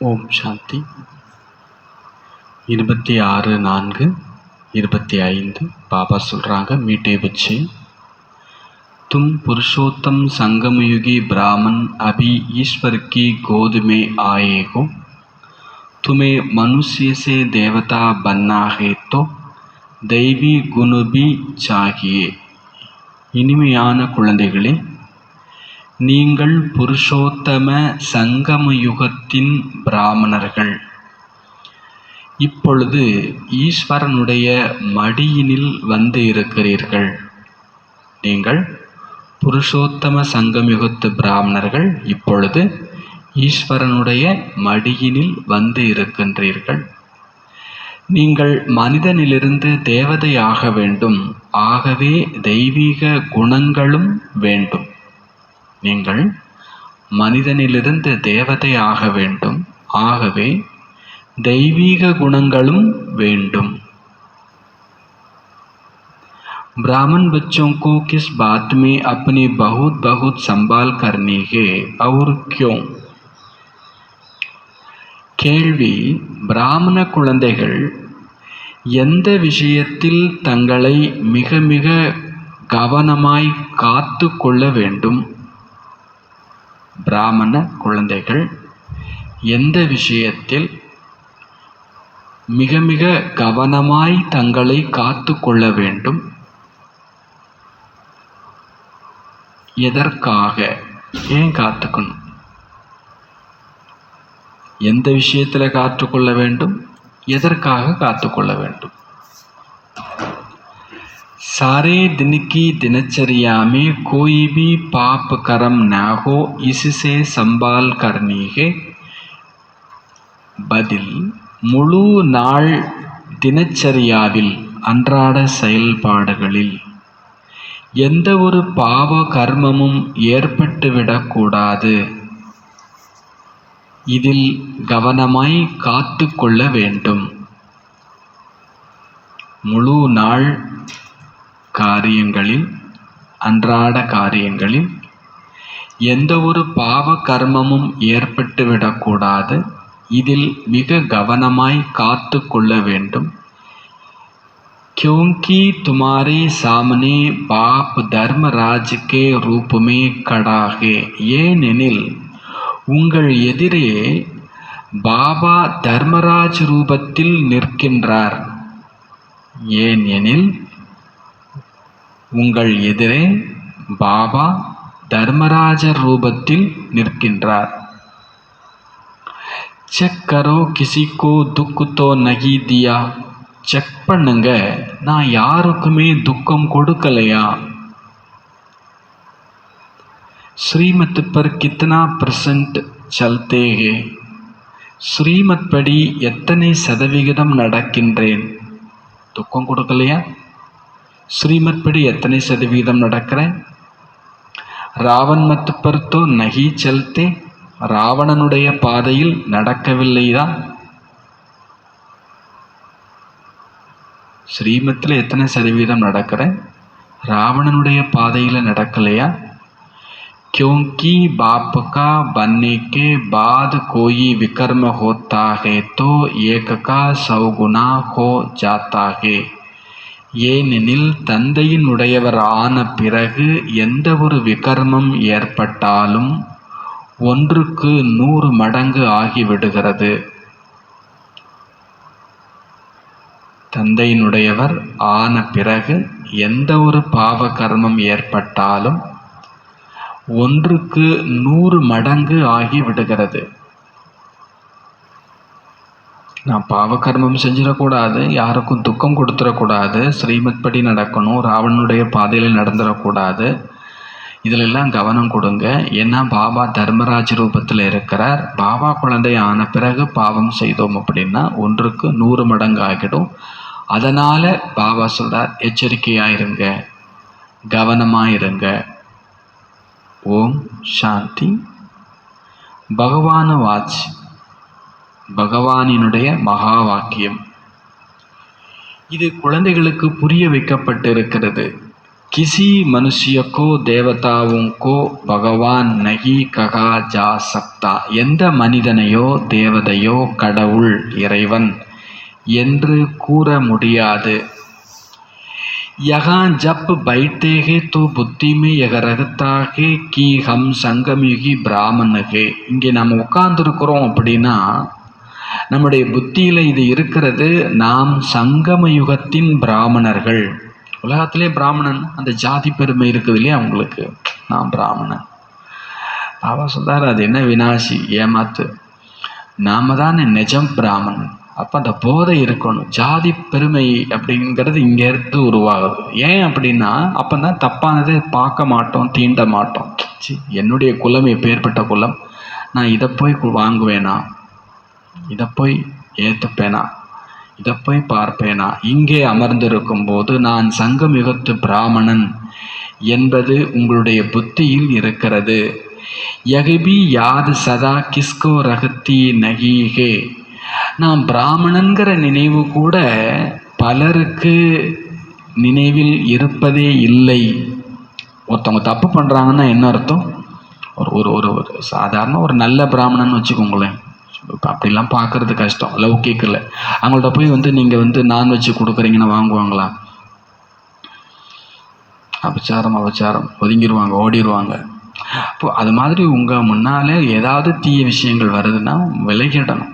ஓம் சாந்தி. 26/4/25 பாபா சொல்கிறாங்க, மீட்டே बच्चे, तुम पुरुषोत्तम संगमयुगी ब्राह्मण अभी ईश्वर की गोद में आए हो। तुम्हें मनुष्य से देवता बनना है तो दैवी गुण भी चाहिए। இனிமையான குழந்தைகளே, நீங்கள் புருஷோத்தம சங்கம யுகத்தின் பிராமணர்கள். இப்பொழுது ஈஸ்வரனுடைய மடியினில் வந்து இருக்கிறீர்கள். நீங்கள் புருஷோத்தம சங்கமயுகத்து பிராமணர்கள். இப்பொழுது ஈஸ்வரனுடைய மடியினில் வந்து இருக்கின்றீர்கள். நீங்கள் மனிதனிலிருந்து தேவதையாக வேண்டும். ஆகவே தெய்வீக குணங்களும் வேண்டும். நீங்கள் மனிதனிலிருந்து தேவதையாக வேண்டும். ஆகவே தெய்வீக குணங்களும் வேண்டும். ब्राह्मण बच्चों को किस बात में अपनी बहुत बहुत संभाल करनी है और क्यों? கேள்வி: பிராமண குழந்தைகள் எந்த விஷயத்தில் தங்களை மிக மிக கவனமாய் காத்து கொள்ள வேண்டும்? பிராமண குழந்தைகள் எந்த விஷயத்தில் மிக மிக கவனமாய் தங்களை காத்து கொள்ள வேண்டும்? எதற்காக? ஏன் காத்துக்கணும்? எந்த விஷயத்தில் காத்துக்கொள்ள வேண்டும்? எதற்காக காத்துக்கொள்ள வேண்டும்? सारे दिन की दिनचर्या में कोई भी पाप कर्म न हो, इससे संभाल करनी है। பதில்: முழு நாள் தினச்சரியாவில், அன்றாட செயல்பாடுகளில் எந்த ஒரு பாவ கர்மமும் ஏற்பட்டுவிடக்கூடாது. இதில் கவனமாய் காத்து கொள்ள வேண்டும். முழு நாள் காரியங்களில், அன்றாட காரியங்களில் எந்த ஒரு பாவ கர்மமும் ஏற்பட்டுவிடக்கூடாது. இதில் மிக கவனமாய் காத்து கொள்ள வேண்டும். क्योंकि तुम्हारे सामने बाप धर्मराज के रूप में खड़ा है। ஏனெனில் உங்கள் எதிரே பாபா தர்மராஜ் ரூபத்தில் நிற்கின்றார். ஏனெனில் உங்கள் எதிரே பாபா தர்மராஜர் ரூபத்தில் நிற்கின்றார். செக் கரோ கிசிக்கோ துக் தோ நஹி தியா. செக் பண்ணுங்க, நான் யாருக்குமே துக்கம் கொடுக்கலையா? ஸ்ரீமத் பர் கித்தனா % சல்தே ஹே. ஸ்ரீமத் படி எத்தனை சதவிகிதம் நடக்கின்றேன்? துக்கம் கொடுக்கலையா? ஸ்ரீமத் படி எத்தனை சதவீதம் நடக்கிறேன்? ராவன் மத் பர் தோ நஹி சல்தே. ராவணனுடைய பாதையில் நடக்கவில்லைதான். ஸ்ரீமத்தில் எத்தனை சதவீதம் நடக்கிறேன்? ராவணனுடைய பாதையில் நடக்கலையா? क्योंकि बाप का बनने के बाद कोई विकर्म होता है तो एक का 100 गुना हो जाता है. ஏனெனில் தந்தையின் உடையவர் ஆன பிறகு எந்த ஒரு விகர்மம் ஏற்பட்டாலும் 1க்கு 100 மடங்கு ஆகிவிடுகிறது. தந்தையினுடையவர் ஆன பிறகு எந்த ஒரு பாவ கர்மம் ஏற்பட்டாலும் 1க்கு 100 மடங்கு ஆகிவிடுகிறது. நான் பாவகர்மம் செஞ்சிடக்கூடாது, யாருக்கும் துக்கம் கொடுத்துடக்கூடாது, ஸ்ரீமத் படி நடக்கணும், ராவணனுடைய பாதையில் நடந்துடக்கூடாது. இதிலெல்லாம் கவனம் கொடுங்க. ஏன்னா பாபா தர்மராஜ் ரூபத்தில் இருக்கிறார். பாபா குழந்தை ஆன பிறகு பாவம் செய்தோம் அப்படின்னா 1க்கு 100 மடங்கு ஆகிடும். அதனால் பாபா சொல்கிறார், எச்சரிக்கையாயிருங்க, கவனமாயிருங்க. ஓம் சாந்தி. பகவான வாட்ச், பகவானினுடைய மகா வாக்கியம். இது குழந்தைகளுக்கு புரிய வைக்கப்பட்டிருக்கிறது. किसी मनुष्य को देवताओं को भगवान नहीं कहा जा सकता. எந்த மனிதனையோ தேவதையோ கடவுள் இறைவன் என்று கூற முடியாது. यहाँ जब बैठते हैं तो बुद्धि में यह रहता है कि हम संगमयुगी ब्राह्मण है. இங்கே நாம் உட்கார்ந்துருக்கிறோம் அப்படின்னா நம்முடைய புத்தியில் இது இருக்கிறது, நாம் சங்கம யுகத்தின் பிராமணர்கள். உலகத்திலே பிராமணன் அந்த ஜாதி பெருமை இருக்குது இல்லையா அவங்களுக்கு, நான் பிராமணன். பாபா சொல்றாரு அது என்ன வினாசி ஏமாத்து, நாம தான் நிஜம் பிராமணன். அப்போ அந்த போதை இருக்கணும். ஜாதி பெருமை அப்படிங்கிறது இங்கேருந்து உருவாகுது. ஏன் அப்படின்னா அப்போ தான் தப்பானதை பார்க்க மாட்டோம், தீண்ட மாட்டோம். என்னுடைய குலம் எப்பேற்பட்ட குலம், நான் இதை போய் வாங்குவேனா, இதை போய் ஏற்றுப்பேனா, இதை போய் பார்ப்பேனா. இங்கே அமர்ந்திருக்கும் போது நான் சங்கம் யுகத்து பிராமணன் என்பது உங்களுடைய புத்தியில் இருக்கிறது. யகிபி யாது சதா கிஸ்கோ ரகத்தி நகீகே. நாம் பிராமணன்கிற நினைவு கூட பலருக்கு நினைவில் இருப்பதே இல்லை. ஒருத்தவங்க தப்பு பண்ணுறாங்கன்னா என்ன அர்த்தம், ஒரு ஒரு ஒரு சாதாரண ஒரு நல்ல பிராமணன் வச்சுக்கோங்களேன், இப்போ அப்படிலாம் பார்க்குறது கஷ்டம் லௌகிக்கில். அவங்கள்ட்ட போய் நீங்கள் நான்வெஜ் கொடுக்குறீங்கன்னு வாங்குவாங்களா? அபச்சாரம் ஒதுங்கிடுவாங்க, ஓடிடுவாங்க. அப்போ அது மாதிரி உங்கள் முன்னால் ஏதாவது தீய விஷயங்கள் வருதுன்னா விலகிடணும்.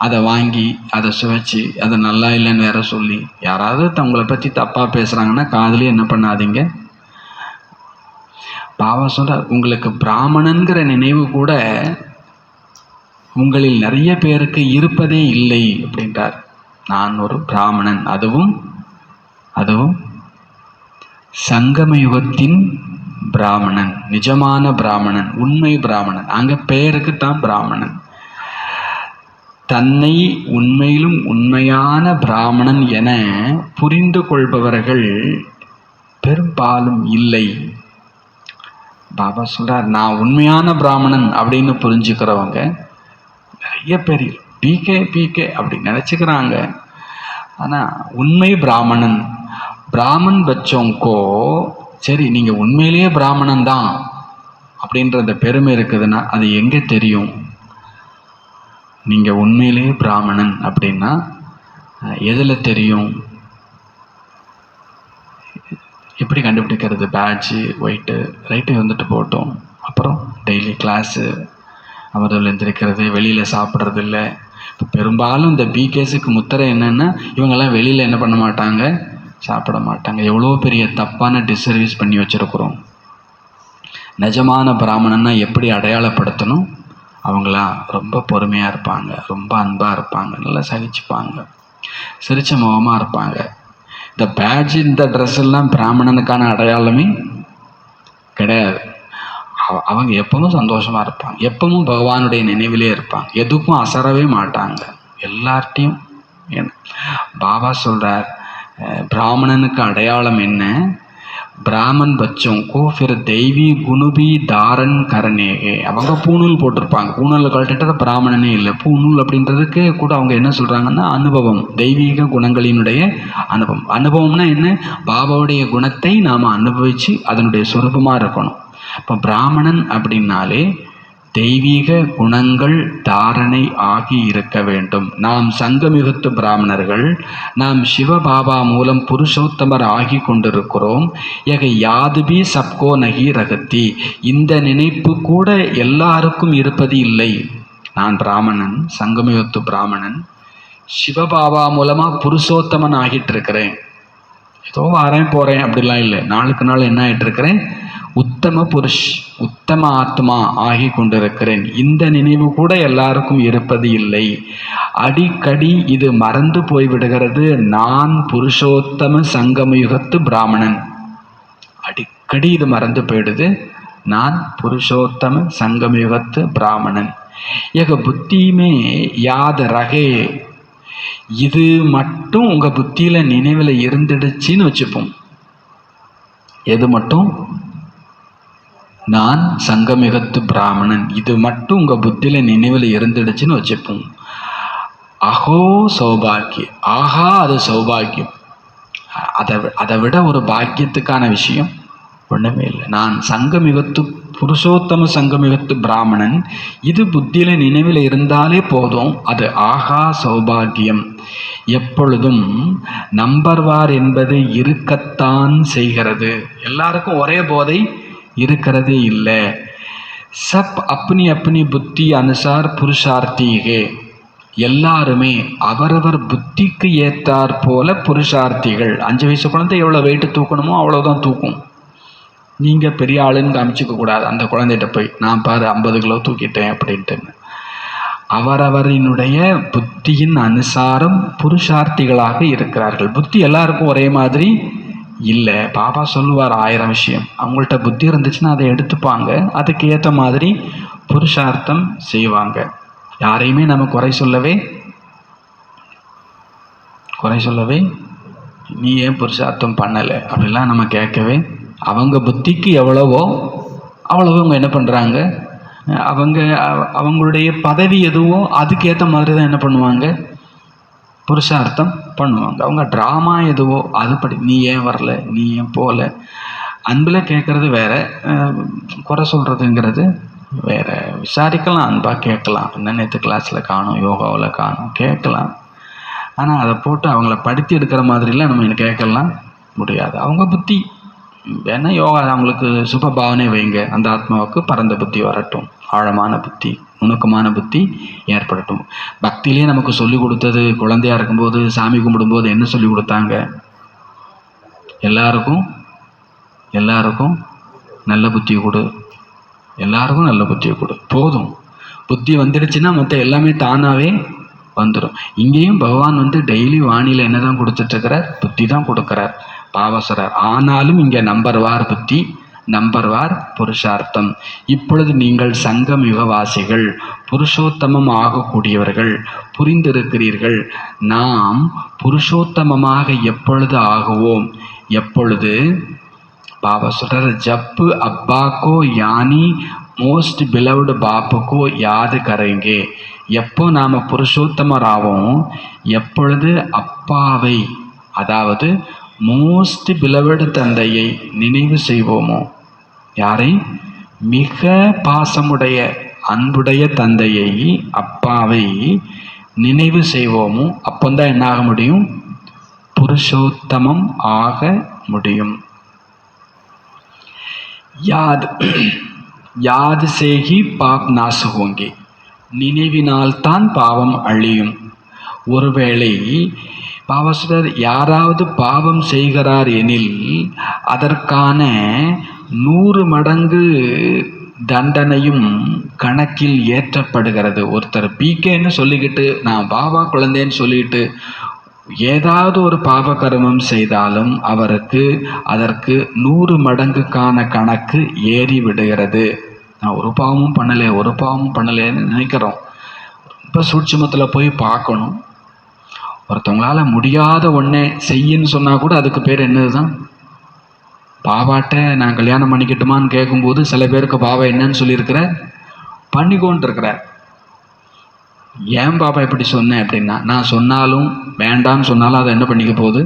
அதை வாங்கி அதை சுவைச்சி அதை நல்லா இல்லைன்னு வேற சொல்லி யாராவது தங்களை பற்றி தப்பாக பேசுகிறாங்கன்னா காதுலேயே என்ன பண்ணாதீங்க. பாபா சொல்றார் உங்களுக்கு பிராமணன்கிற நினைவு கூட உங்களில் நிறைய பேருக்கு இருப்பதே இல்லை அப்படின்றார். நான் ஒரு பிராமணன், அதுவும் சங்கமயுகத்தின் பிராமணன், நிஜமான பிராமணன், உண்மை பிராமணன். அங்கே பெயருக்கு தான் பிராமணன். தன்னை உண்மையிலும் உண்மையான பிராமணன் என புரிந்து கொள்பவர்கள் பெரும்பாலும் இல்லை. பாபா சொல்றார் நான் உண்மையான பிராமணன் அப்படின்னு புரிஞ்சுக்கிறவங்க நிறைய பேர் பீகே அப்படி நினச்சிக்கிறாங்க. ஆனால் உண்மை பிராமணன் பிராமன் பச்சோங்கோ, சரி நீங்கள் உண்மையிலேயே பிராமணன் தான் அப்படின்ற அந்த பெருமை இருக்குதுன்னா அது எங்கே தெரியும்? நீங்கள் உண்மையிலேயே பிராமணன் அப்படின்னா எதில் தெரியும்? எப்படி கண்டுபிடிக்கிறது? பேட்ஜு ஒயிட்டு ரைட்டு போட்டோம். அப்புறம் டெய்லி கிளாஸு, அமர்தல் எந்திரிக்கிறது, வெளியில் சாப்பிட்றது இல்லை. இப்போ பெரும்பாலும் இந்த பிகேஸுக்கு முத்திரை என்னென்னா இவங்கெல்லாம் வெளியில் என்ன பண்ண மாட்டாங்க, சாப்பிட மாட்டாங்க. எவ்வளோ பெரிய தப்பான டிஸ்சர்வீஸ் பண்ணி வச்சுருக்குறோம். நிஜமான பிராமணன்னா எப்படி அடையாளப்படுத்தணும்? அவங்களாம் ரொம்ப பொறுமையாக இருப்பாங்க, ரொம்ப அன்பாக இருப்பாங்க, நல்லா சகிச்சுப்பாங்க, சிரிச்ச முகமாக இருப்பாங்க. இந்த பேட்ஜ் இந்த ட்ரெஸ் எல்லாம் பிராமணனுக்கான அடையாளமே கிடையாது. அவங்க எப்பவும் சந்தோஷமாக இருப்பாங்க, எப்பவும் பகவானுடைய நினைவிலே இருப்பாங்க, எதுக்கும் அசரவே மாட்டாங்க, எல்லார்ட்டையும். பாபா சொல்கிறார் பிராமணனுக்கு அடையாளம் என்ன? பிராமன் பச்சோं को फिर தெய்வீ குணுபி தாரன் கரனேகே. அவங்க பூணூல் போட்டிருப்பாங்க, பூணூல் கழட்டிட்டு பிராமணனே இல்லை. பூணூல் அப்படின்றதுக்கு கூட அவங்க என்ன சொல்கிறாங்கன்னா அனுபவம், தெய்வீக குணங்களினுடைய அனுபவம்னா என்ன? பாபாவுடைய குணத்தை நாம் அனுபவித்து அதனுடைய சுரூபமாக இருக்கணும். இப்போ பிராமணன் அப்படின்னாலே தெய்வீக குணங்கள் தாரணை ஆகி இருக்க வேண்டும். நாம் சங்கமிகுத்து பிராமணர்கள், நாம் சிவபாபா மூலம் புருஷோத்தமர் ஆகி கொண்டிருக்கிறோம். எக யாதுபி சப்கோ நகி ரகத்தி. இந்த நினைப்பு கூட எல்லாருக்கும் இருப்பது இல்லை. நான் பிராமணன், சங்கமிகுத்து பிராமணன், சிவபாபா மூலமாக புருஷோத்தமன் ஆகிட்டு இருக்கிறேன். ஏதோ வரேன் போகிறேன் அப்படிலாம் இல்லை. நாளுக்கு நாள் என்ன ஆகிட்டு இருக்கிறேன்? உத்தம புருஷ், உத்தம ஆத்மா ஆகி கொண்டிருக்கிறேன். இந்த நினைவு கூட எல்லாருக்கும் இருப்பது இல்லை. அடிக்கடி இது மறந்து போய்விடுகிறது. நான் புருஷோத்தம சங்கமயுகத்து பிராமணன். அடிக்கடி இது மறந்து போயிடுது. நான் புருஷோத்தம சங்கமயுகத்து பிராமணன். எங்க புத்தியுமே யாத ரகே, இது மட்டும் உங்க புத்தியில நினைவில் இருந்துடுச்சின்னு வச்சுப்போம். எது மட்டும்? நான் சங்கமிகத்து பிராமணன், இது மட்டும் உங்கள் புத்தியில் நினைவில் இருந்துடுச்சுன்னு வச்சுப்போம். அஹோ சௌபாக்கியம், ஆஹா அது சௌபாக்கியம். அதை விட ஒரு பாக்கியத்துக்கான விஷயம் ஒன்றுமே இல்லை. நான் சங்கமிகத்து புருஷோத்தம சங்கமிகத்து பிராமணன், இது புத்தியில நினைவில் இருந்தாலே போதும், அது ஆகா சௌபாகியம். எப்பொழுதும் நம்பர்வார் என்பது இருக்கத்தான் செய்கிறது. எல்லாருக்கும் ஒரே போதை இருக்கிறதே இல்லை. சப் அப்னி அப்னி புத்தி அனுசார் புருஷார்த்திகே, எல்லாருமே அவரவர் புத்திக்கு ஏற்றார் போல புருஷார்த்திகள். 5 வயசு குழந்தை எவ்வளோ வெயிட்டு தூக்கணுமோ அவ்வளோதான் தூக்கும். நீங்கள் பெரிய ஆளுன்னு காமிச்சிக்க கூடாது அந்த குழந்தைகிட்ட போய், நான் பாரு 50 கிலோ தூக்கிட்டேன் அப்படின்ட்டு. அவரவரினுடைய புத்தியின் அனுசாரம் புருஷார்த்திகளாக இருக்கிறார்கள். புத்தி எல்லாருக்கும் ஒரே மாதிரி இல்லை. பாபா சொல்லுவார் 1000 விஷயம். அவங்கள்ட்ட புத்தி இருந்துச்சுன்னா அதை எடுத்துப்பாங்க, அதுக்கு ஏற்ற மாதிரி புருஷார்த்தம் செய்வாங்க. யாரையுமே நம்ம குறை சொல்லவே நீ ஏன் புருஷார்த்தம் பண்ணலை அப்படிலாம் நம்ம கேட்கவே. அவங்க புத்திக்கு எவ்வளவோ அவ்வளவோ அவங்க என்ன பண்ணுறாங்க, அவங்களுடைய பதவி எதுவோ அதுக்கேற்ற மாதிரி தான் என்ன பண்ணுவாங்க, புருஷார்த்தம் பண்ணுவாங்க. அவங்க ட்ராமா எதுவோ அதுபடி, நீ ஏன் வரல, நீ ஏன் போகல. அன்பில் கேட்குறது வேற, குறை சொல்கிறதுங்கிறது வேற. விசாரிக்கலாம், அன்பாக கேட்கலாம். என்ன நேற்று கிளாஸில் காணும், யோகாவில் காணும், கேட்கலாம். ஆனால் அதை போட்டு அவங்கள படுத்தி எடுக்கிற மாதிரிலாம் நம்ம கேட்கலாம் முடியாது. அவங்க புத்தி வேணா யோகா அவங்களுக்கு சுப பாவனை வைங்க, அந்த ஆத்மாவுக்கு பரந்த புத்தி வரட்டும், ஆழமான புத்தி, நுணுக்கமான புத்தி ஏற்படட்டும். பக்தியிலே நமக்கு சொல்லி கொடுத்தது, குழந்தையா இருக்கும்போது சாமி கும்பிடும்போது என்ன சொல்லி கொடுத்தாங்க, எல்லாருக்கும் நல்ல புத்தியை கொடு, எல்லாருக்கும் நல்ல புத்தியை கொடு, போதும். புத்தி வந்துடுச்சுன்னா மற்ற எல்லாமே தானாகவே வந்துடும். இங்கேயும் பகவான் டெய்லி வாணியில் என்ன தான் கொடுத்துட்ருக்கிறார், புத்தி தான் கொடுக்குறார். பாவசரர் ஆனாலும் இங்கே நம்பர்வார் புத்தி, நம்பர்வார் புருஷார்த்தம். இப்பொழுது நீங்கள் சங்கம் யுகவாசிகள், புருஷோத்தமம் ஆகக்கூடியவர்கள், புரிந்திருக்கிறீர்கள். நாம் புருஷோத்தமமாக எப்பொழுது ஆகுவோம், எப்பொழுது பாபா சொல்றார், ஜப்பு அப்பாக்கோ யானி மோஸ்ட் பிலவ்டு பாப்புக்கோ யாது கரைங்கே. எப்போ நாம் புருஷோத்தமர் ஆவோம், எப்பொழுது அப்பாவை, அதாவது மோஸ்ட் பிலவடு தந்தையை நினைவு செய்வோமோ. யாரை? மிக பாசமுடைய அன்புடைய தந்தையை, அப்பாவை நினைவு செய்வோமோ, அப்போந்தான் என்ன ஆக முடியும், புருஷோத்தமம் ஆக முடியும். யாத் சேகி பாப் நாசு ஹோங்கே, நினைவினால்தான் பாவம் அழியும். ஒருவேளை பாவசுரர் யாராவது பாவம் செய்கிறார் எனில் அதற்கான 100 மடங்கு தண்டனையும் கணக்கில் ஏற்றப்படுகிறது. ஒருத்தர் பிகேன்னு சொல்லிக்கிட்டு, நான் பாபா குழந்தைன்னு சொல்லிட்டு ஏதாவது ஒரு பாவ கர்மம் செய்தாலும் அவருக்கு அதற்கு 100 மடங்குக்கான கணக்கு ஏறி விடுகிறது. நான் ஒரு பாவமும் பண்ணலேன்னு நினைக்கிறோம். ரொம்ப சூட்சுமத்தில் போய் பார்க்கணும். ஒருத்தவங்களால முடியாத ஒன்றே செய்யின்னு சொன்னால் கூட அதுக்கு பேர் என்னது தான், பாபாட்ட நான் கல்யாணம் பண்ணிக்கிட்டுமான்னு கேட்கும்போது சில பேருக்கு பாபா என்னன்னு சொல்லியிருக்கிற, பண்ணிக்கோன்ட்டு இருக்கிறார். ஏன் பாபா இப்படி சொன்னேன் அப்படின்னா, நான் சொன்னாலும் வேண்டான்னு சொன்னாலும் அதை என்ன பண்ணிக்க போகுது,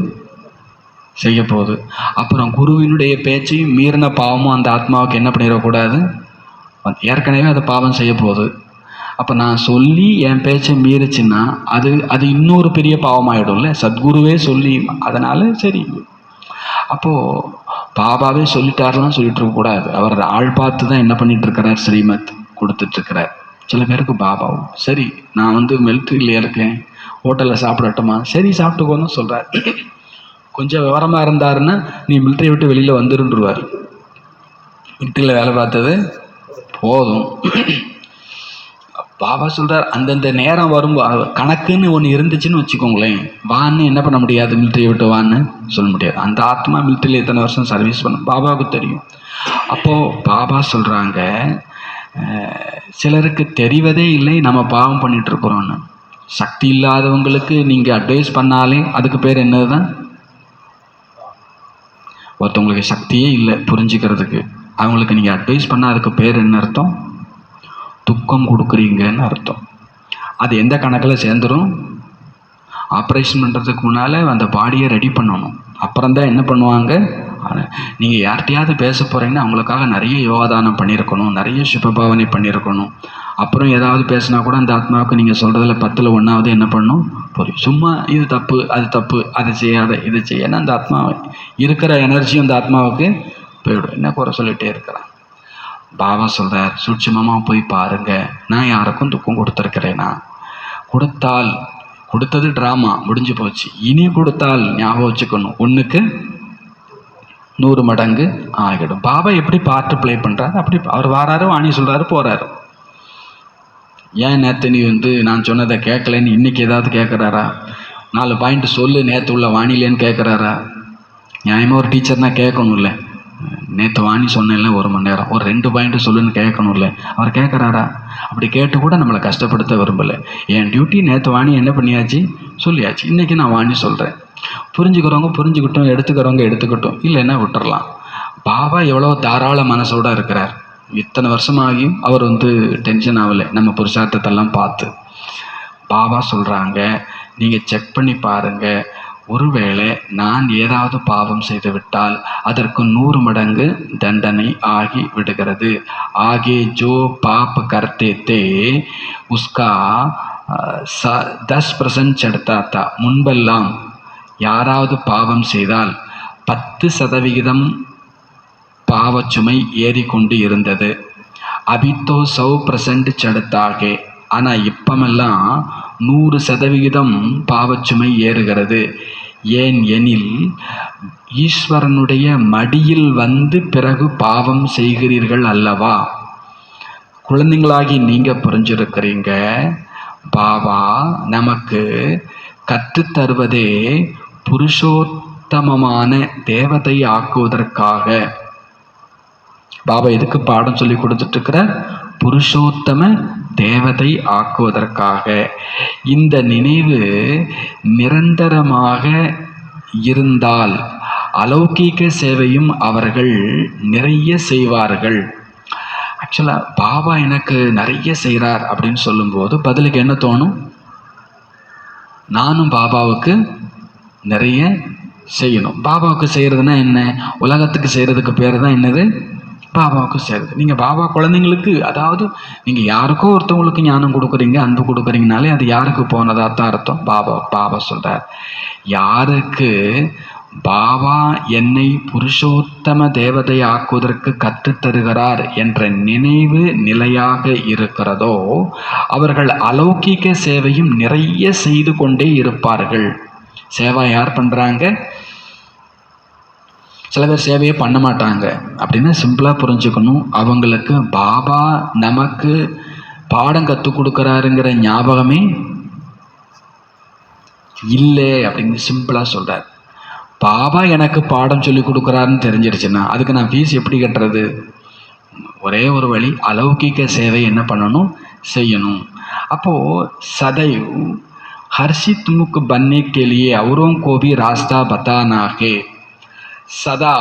செய்ய போகுது. அப்புறம் குருவினுடைய பேச்சையும் மீறின பாவமும் அந்த ஆத்மாவுக்கு என்ன பண்ணிடக்கூடாது, ஏற்கனவே அதை பாவம் செய்ய போகுது. அப்போ நான் சொல்லி என் பேச்சை மீறிச்சுன்னா அது இன்னொரு பெரிய பாவமாயிடும்ல, சத்குருவே சொல்லி. அதனால் சரி, அப்போது பாபாவே சொல்லிட்டாருலாம் சொல்லிட்டு இருக்கக்கூடாது. அவர் ஆள் பார்த்து தான் என்ன பண்ணிட்டு இருக்கிறார், ஸ்ரீமத் கொடுத்துட்ருக்கிறார். சில பேருக்கு பாபாவும் சரி, நான் மிலிட்ரியில் இருக்கேன், ஹோட்டலில் சாப்பிடட்டுமா, சரி சாப்பிட்டுக்கோன்னு சொல்கிறார். கொஞ்சம் விவரமாக இருந்தாருன்னா நீ மிலிட்ரியை விட்டு வெளியில் வந்துருன்றுவார். மிலிட்ரியில் வேலை பார்த்தது போதும். பாபா சொல்கிறார், அந்தந்த நேரம் வரும் கணக்குன்னு ஒன்று இருந்துச்சுன்னு வச்சுக்கோங்களேன், வான்னு என்ன பண்ண முடியாது, மிலிட்ரியை விட்டு வான்னு சொல்ல முடியாது. அந்த ஆத்மா மிலிட்ரியில் எத்தனை வருஷம் சர்வீஸ் பண்ணும் பாபாவுக்கு தெரியும். அப்போது பாபா சொல்கிறாங்க, சிலருக்கு தெரிவதே இல்லை நம்ம பாவம் பண்ணிகிட்ருக்குறோன்னு. சக்தி இல்லாதவங்களுக்கு நீங்கள் அட்வைஸ் பண்ணாலே அதுக்கு பேர் என்னது தான், ஒருத்தவங்களுக்கு சக்தியே இல்லை புரிஞ்சுக்கிறதுக்கு, அவங்களுக்கு நீங்கள் அட்வைஸ் பண்ணால் அதுக்கு பேர் என்ன அர்த்தம், துக்கம் கொடுக்குறீங்கன்னு அர்த்தம். அது எந்த கணக்கில் சேர்ந்துடும், ஆப்ரேஷன் பண்ணுறதுக்கு முன்னால் அந்த பாடியை ரெடி பண்ணணும். அப்புறம்தான் என்ன பண்ணுவாங்க, நீங்கள் யார்கிட்டையாவது பேச போகிறீங்கன்னா அவங்களுக்காக நிறைய யோகாதானம் பண்ணியிருக்கணும், நிறைய சுபபாவனை பண்ணியிருக்கணும். அப்புறம் ஏதாவது பேசினா கூட அந்த ஆத்மாவுக்கு நீங்கள் சொல்கிறதுல 10ல் 1 என்ன பண்ணும், புரியும். சும்மா இது தப்பு அது தப்பு, அதை செய்யாத இது செய்யணும், அந்த ஆத்மா இருக்கிற எனர்ஜி அந்த ஆத்மாவுக்கு போயிடும். என்ன குறை சொல்லிகிட்டே இருக்கிறான். பாபா சொல்கிறார், சூட்சமமாக போய் பாருங்க, நான் யாருக்கும் துக்கம் கொடுத்துருக்கிறேனா? கொடுத்தால் கொடுத்தது ட்ராமா முடிஞ்சு போச்சு. இனி கொடுத்தால் ஞாபகம் வச்சுக்கணும், 1க்கு 100 மடங்கு ஆகிடும். பாபா எப்படி பார்ட்டு ப்ளே பண்ணுறாரு அப்படி அவர் வாராரு, வாணி சொல்கிறாரு, போகிறாரு. ஏன் நேற்று நீ நான் சொன்னதை கேட்கலன்னு இன்றைக்கி ஏதாவது கேட்குறாரா? 4 பாயிண்ட் சொல்லு நேற்று உள்ள வாணிலேன்னு கேட்குறாரா? நியாயமாக ஒரு டீச்சர்னால் கேட்கணும்ல. நேற்று வாணி சொன்னேன்ல 1 மணி நேரம், ஒரு 2 பாயிண்ட் சொல்லுன்னு கேட்கணும்ல. அவர் கேட்குறாரா? அப்படி கேட்டு கூட நம்மளை கஷ்டப்படுத்த விரும்பலை. என் டியூட்டி நேற்று வாணி என்ன பண்ணியாச்சு, சொல்லியாச்சு. இன்றைக்கி நான் வாணி சொல்கிறேன். புரிஞ்சுக்கிறவங்க புரிஞ்சுக்கிட்டோம், எடுத்துக்கிறவங்க எடுத்துக்கிட்டோம், இல்லைன்னா விட்டுறலாம். பாபா எவ்வளோ தாராள மனசோடு இருக்கிறார். இத்தனை வருஷமாகியும் அவர் டென்ஷன் ஆகலை நம்ம புருஷார்த்தத்தெல்லாம் பார்த்து. பாபா சொல்கிறாங்க, நீங்கள் செக் பண்ணி பாருங்கள், ஒருவேளை நான் ஏதாவது பாவம் செய்து விட்டால் அதற்கு 100 மடங்கு தண்டனை ஆகி விடுகிறது. ஆகே ஜோ பாப் கர்த்தே தே உஸ்கா 10% சடுத்தா தா. முன்பெல்லாம் யாராவது பாவம் செய்தால் 10% பாவச்சுமை ஏறிக்கொண்டு இருந்தது. அபித்தோ 100% சடுத்தாகே. ஆனால் இப்பமெல்லாம் 100% பாவச்சுமை ஏறுகிறது. ஏன் எனில் ஈஸ்வரனுடைய மடியில் பிறகு பாவம் செய்கிறீர்கள் அல்லவா? குழந்தைங்களாகி நீங்கள் புரிஞ்சிருக்கிறீங்க, பாபா நமக்கு கற்றுத்தருவதே புருஷோத்தமமான தேவதை ஆக்குவதற்காக. பாபா எதுக்கு பாடம் சொல்லி கொடுத்துட்ருக்கிறார்? புருஷோத்தம தேவதை ஆக்குவதற்காக. இந்த நினைவு நிரந்தரமாக இருந்தால் அலௌகீக சேவையும் அவர்கள் நிறைய செய்வார்கள். ஆக்சுவலாக பாபா எனக்கு நிறைய செய்கிறார் அப்படின்னு சொல்லும்போது பதிலுக்கு என்ன தோணும்? நானும் பாபாவுக்கு நிறைய செய்யணும். பாபாவுக்கு செய்கிறதுனா என்ன? உலகத்துக்கு செய்கிறதுக்கு பேர் தான் என்னது? பாபாவுக்கு செய்கிறது. நீங்கள் பாபா குழந்தைங்களுக்கு, அதாவது நீங்கள் யாருக்கோ ஒருத்தவங்களுக்கு ஞானம் கொடுக்குறீங்க, அன்பு கொடுக்குறீங்கனாலே அது யாருக்கு போனதாக தான் அர்த்தம். பாபா சொல்கிறார், யாருக்கு பாபா என்னை புருஷோத்தம தேவதை ஆக்குவதற்கு கற்றுத்தருகிறார் என்ற நினைவு நிலையாக இருக்கிறதோ அவர்கள் அலௌகிக சேவையும் நிறைய செய்து கொண்டே இருப்பார்கள். சேவா யார் பண்ணுறாங்க? சில பேர் சேவையே பண்ண மாட்டாங்க. அப்படின்னு சிம்பிளாக புரிஞ்சுக்கணும். அவங்களுக்கு பாபா நமக்கு பாடம் கற்றுக் கொடுக்குறாருங்கிற ஞாபகமே இல்லை அப்படின்னு சிம்பிளாக சொல்கிறார். பாபா எனக்கு பாடம் சொல்லி கொடுக்குறாருன்னு தெரிஞ்சிருச்சுன்னா அதுக்கு நான் ஃபீஸ் எப்படி கட்டுறது? ஒரே ஒரு வழி, அலௌகிக சேவை என்ன பண்ணணும், செய்யணும். அப்போது சதைவ் ஹர்ஷித் முக் பன்ने के लिए औरों को भी रास्ता बताना है. சதா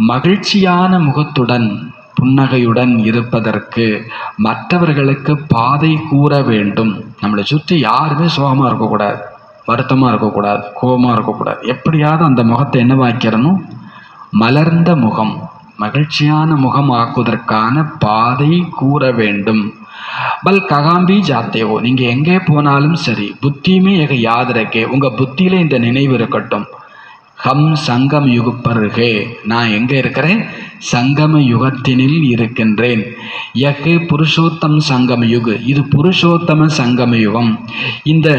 மகிழ்ச்சியான முகத்துடன் புன்னகையுடன் இருப்பதற்கு மற்றவர்களுக்கு பாதை கூற வேண்டும். நம்மளை சுற்றி யாருமே சோகமாக இருக்கக்கூடாது, வருத்தமாக இருக்கக்கூடாது, கோபமாக இருக்கக்கூடாது. எப்படியாவது அந்த முகத்தை என்னவாக்கிறணும்? மலர்ந்த முகம், மகிழ்ச்சியான முகம் ஆக்குவதற்கான பாதை கூற வேண்டும். பல் ககாம்பி ஜாத்தேவோ, நீங்கள் எங்கே போனாலும் சரி, புத்தியுமே எக யாத் ரக்கே, உங்கள் புத்தியில இந்த நினைவு இருக்கட்டும். ஹம் சங்கம் யுகப்பருகே, நான் எங்கே இருக்கிறேன்? சங்கம யுகத்தினில் இருக்கின்றேன். யஹே புருஷோத்தம் சங்கம யுகு, இது புருஷோத்தம சங்கம யுகம். இந்த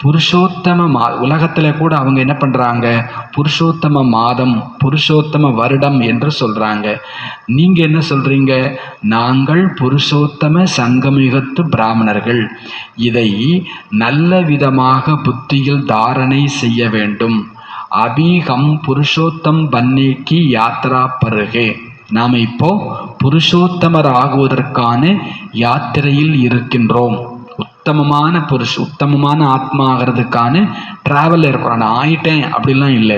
புருஷோத்தம உலகத்தில் கூட அவங்க என்ன பண்ணுறாங்க? புருஷோத்தம மாதம், புருஷோத்தம வருடம் என்று சொல்கிறாங்க. நீங்கள் என்ன சொல்கிறீங்க? நாங்கள் புருஷோத்தம சங்கமயுகத்து பிராமணர்கள். இதை நல்ல விதமாக புத்தியில் தாரணை செய்ய வேண்டும். அபி ஹம் புருஷோத்தம் பன்னேக்கி யாத்ரா பருகே, நாம் இப்போ புருஷோத்தமர் ஆகுவதற்கான யாத்திரையில் இருக்கின்றோம். உத்தமமான ஆத்மா ஆகிறதுக்கான டிராவல் இருக்கிறோம். நான் ஆகிட்டேன் அப்படிலாம் இல்லை,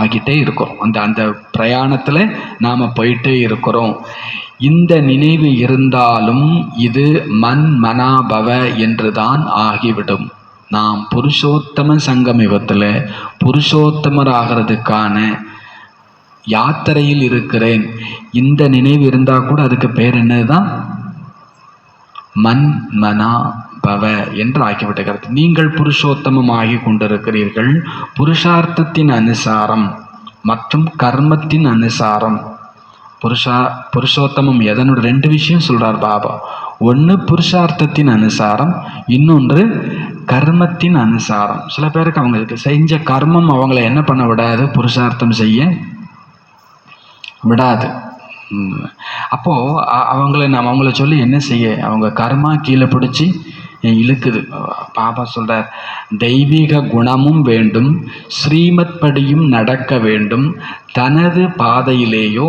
ஆகிட்டே இருக்கிறோம். அந்த பிரயாணத்தில் நாம் போயிட்டே இருக்கிறோம். இந்த நினைவு இருந்தாலும் இது மன் மனாபவ என்று தான் ஆகிவிடும். நாம் புருஷோத்தம சங்கமிகத்தில் புருஷோத்தமர் ஆகிறதுக்கான யாத்திரையில் இருக்கிறேன். இந்த நினைவு இருந்தால் கூட அதுக்கு பேர் என்னதுதான்? மன்மனா பவ என்று ஆக்கிவிட்டுகிறது. நீங்கள் புருஷோத்தமமாகி கொண்டிருக்கிறீர்கள். புருஷார்த்தத்தின் அனுசாரம் மற்றும் கர்மத்தின் அனுசாரம். புருஷோத்தமம் எதனோட 2 விஷயம் சொல்றார் பாபா. ஒன்று புருஷார்த்தத்தின் அனுசாரம், இன்னொன்று கர்மத்தின் அனுசாரம். சில பேருக்கு அவங்களுக்கு செஞ்ச கர்மம் அவங்கள என்ன பண்ண விடாது, புருஷார்த்தம் செய்ய விடாது. அப்போது அவங்கள சொல்லி என்ன செய்ய, அவங்க கர்மா கீழே பிடிச்சி இழுக்குது. பாபா சொல்கிறார், தெய்வீக குணமும் வேண்டும், ஸ்ரீமத் படியும் நடக்க வேண்டும். தனது பாதையிலேயோ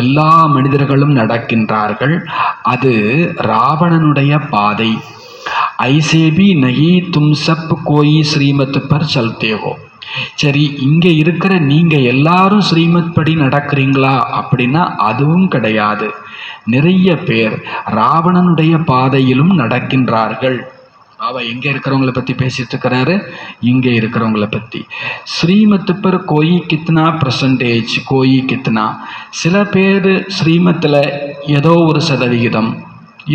எல்லா மனிதர்களும் நடக்கின்றார்கள். அது ராவணனுடைய பாதை. ஐசேபி நகி தும் சப் கோயி ஸ்ரீமத் பர் சல்தே ஹோ. சரி, இங்கே இருக்கிற நீங்கள் எல்லாரும் ஸ்ரீமத் படி நடக்கிறீங்களா அப்படின்னா அதுவும் கிடையாது. நிறைய பேர் ராவணனுடைய பாதையிலும் நடக்கின்றார்கள். பாபா எங்கே இருக்கிறவங்களை பற்றி பேசிட்டு இருக்கிறாரு, இங்கே இருக்கிறவங்கள பற்றி. ஸ்ரீமத்து பர் கோயி கித்னா பர்சன்டேஜ், கோயி கித்னா. சில பேர் ஸ்ரீமத்தில் ஏதோ ஒரு சதவிகிதம்,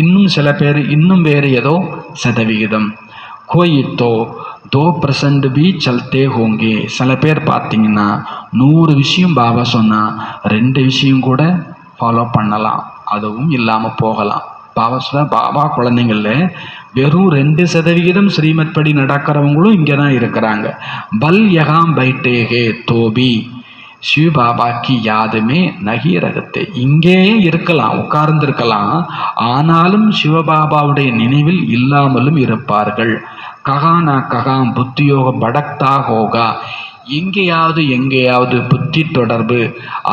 இன்னும் சில பேர் இன்னும் வேறு ஏதோ சதவிகிதம். கோயித்தோ 2% भी चलते होंगे. சில பேர் பார்த்தீங்கன்னா 100 விஷயம் பாபா சொன்னால் 2 விஷயம் கூட ஃபாலோ பண்ணலாம், அதுவும் இல்லாமல் போகலாம். பாபா சொல்ல, பாபா குழந்தைங்கள வெறும் 2% ஸ்ரீமத் படி நடக்கிறவங்களும் இங்கே தான் இருக்கிறாங்க. பல் யகாம் பைட்டேகே தோபி சிவ பாபாக்கு யாதுமே நகி ரகத்தே. இங்கேயே இருக்கலாம், உட்கார்ந்துருக்கலாம், ஆனாலும் சிவபாபாவுடைய நினைவில் இல்லாமலும் இருப்பார்கள். ககா நா ககாம் புத்தியோக படக்தா ஹோகா. எங்கேயாவது புத்தி தொடர்பு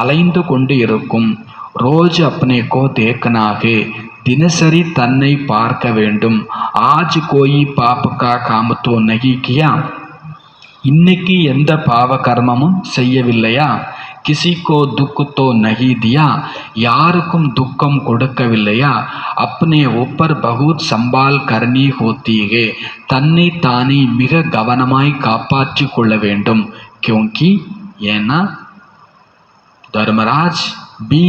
அலைந்து கொண்டு இருக்கும். ரோஜ் அப்னே கோ தேக்கனாகே. தினசரி தன்னை பார்க்க வேண்டும். ஆஜ் கோயி பாப்புக்கா காமத்தோ நகி கியா. இன்னைக்கு எந்த பாவ கர்மமும் செய்யவில்லையா? கிசிக்கோ துக்கத்தோ நகி தியா. யாருக்கும் துக்கம் கொடுக்கவில்லையா? அப்னே ஊப்பர் பகுத் சம்பால் கர்னி ஹோத்தீகே. தன்னை தானே மிக கவனமாய் காப்பாற்றி கொள்ள வேண்டும். கியோங்கி ஏன்னா தர்மராஜ் பி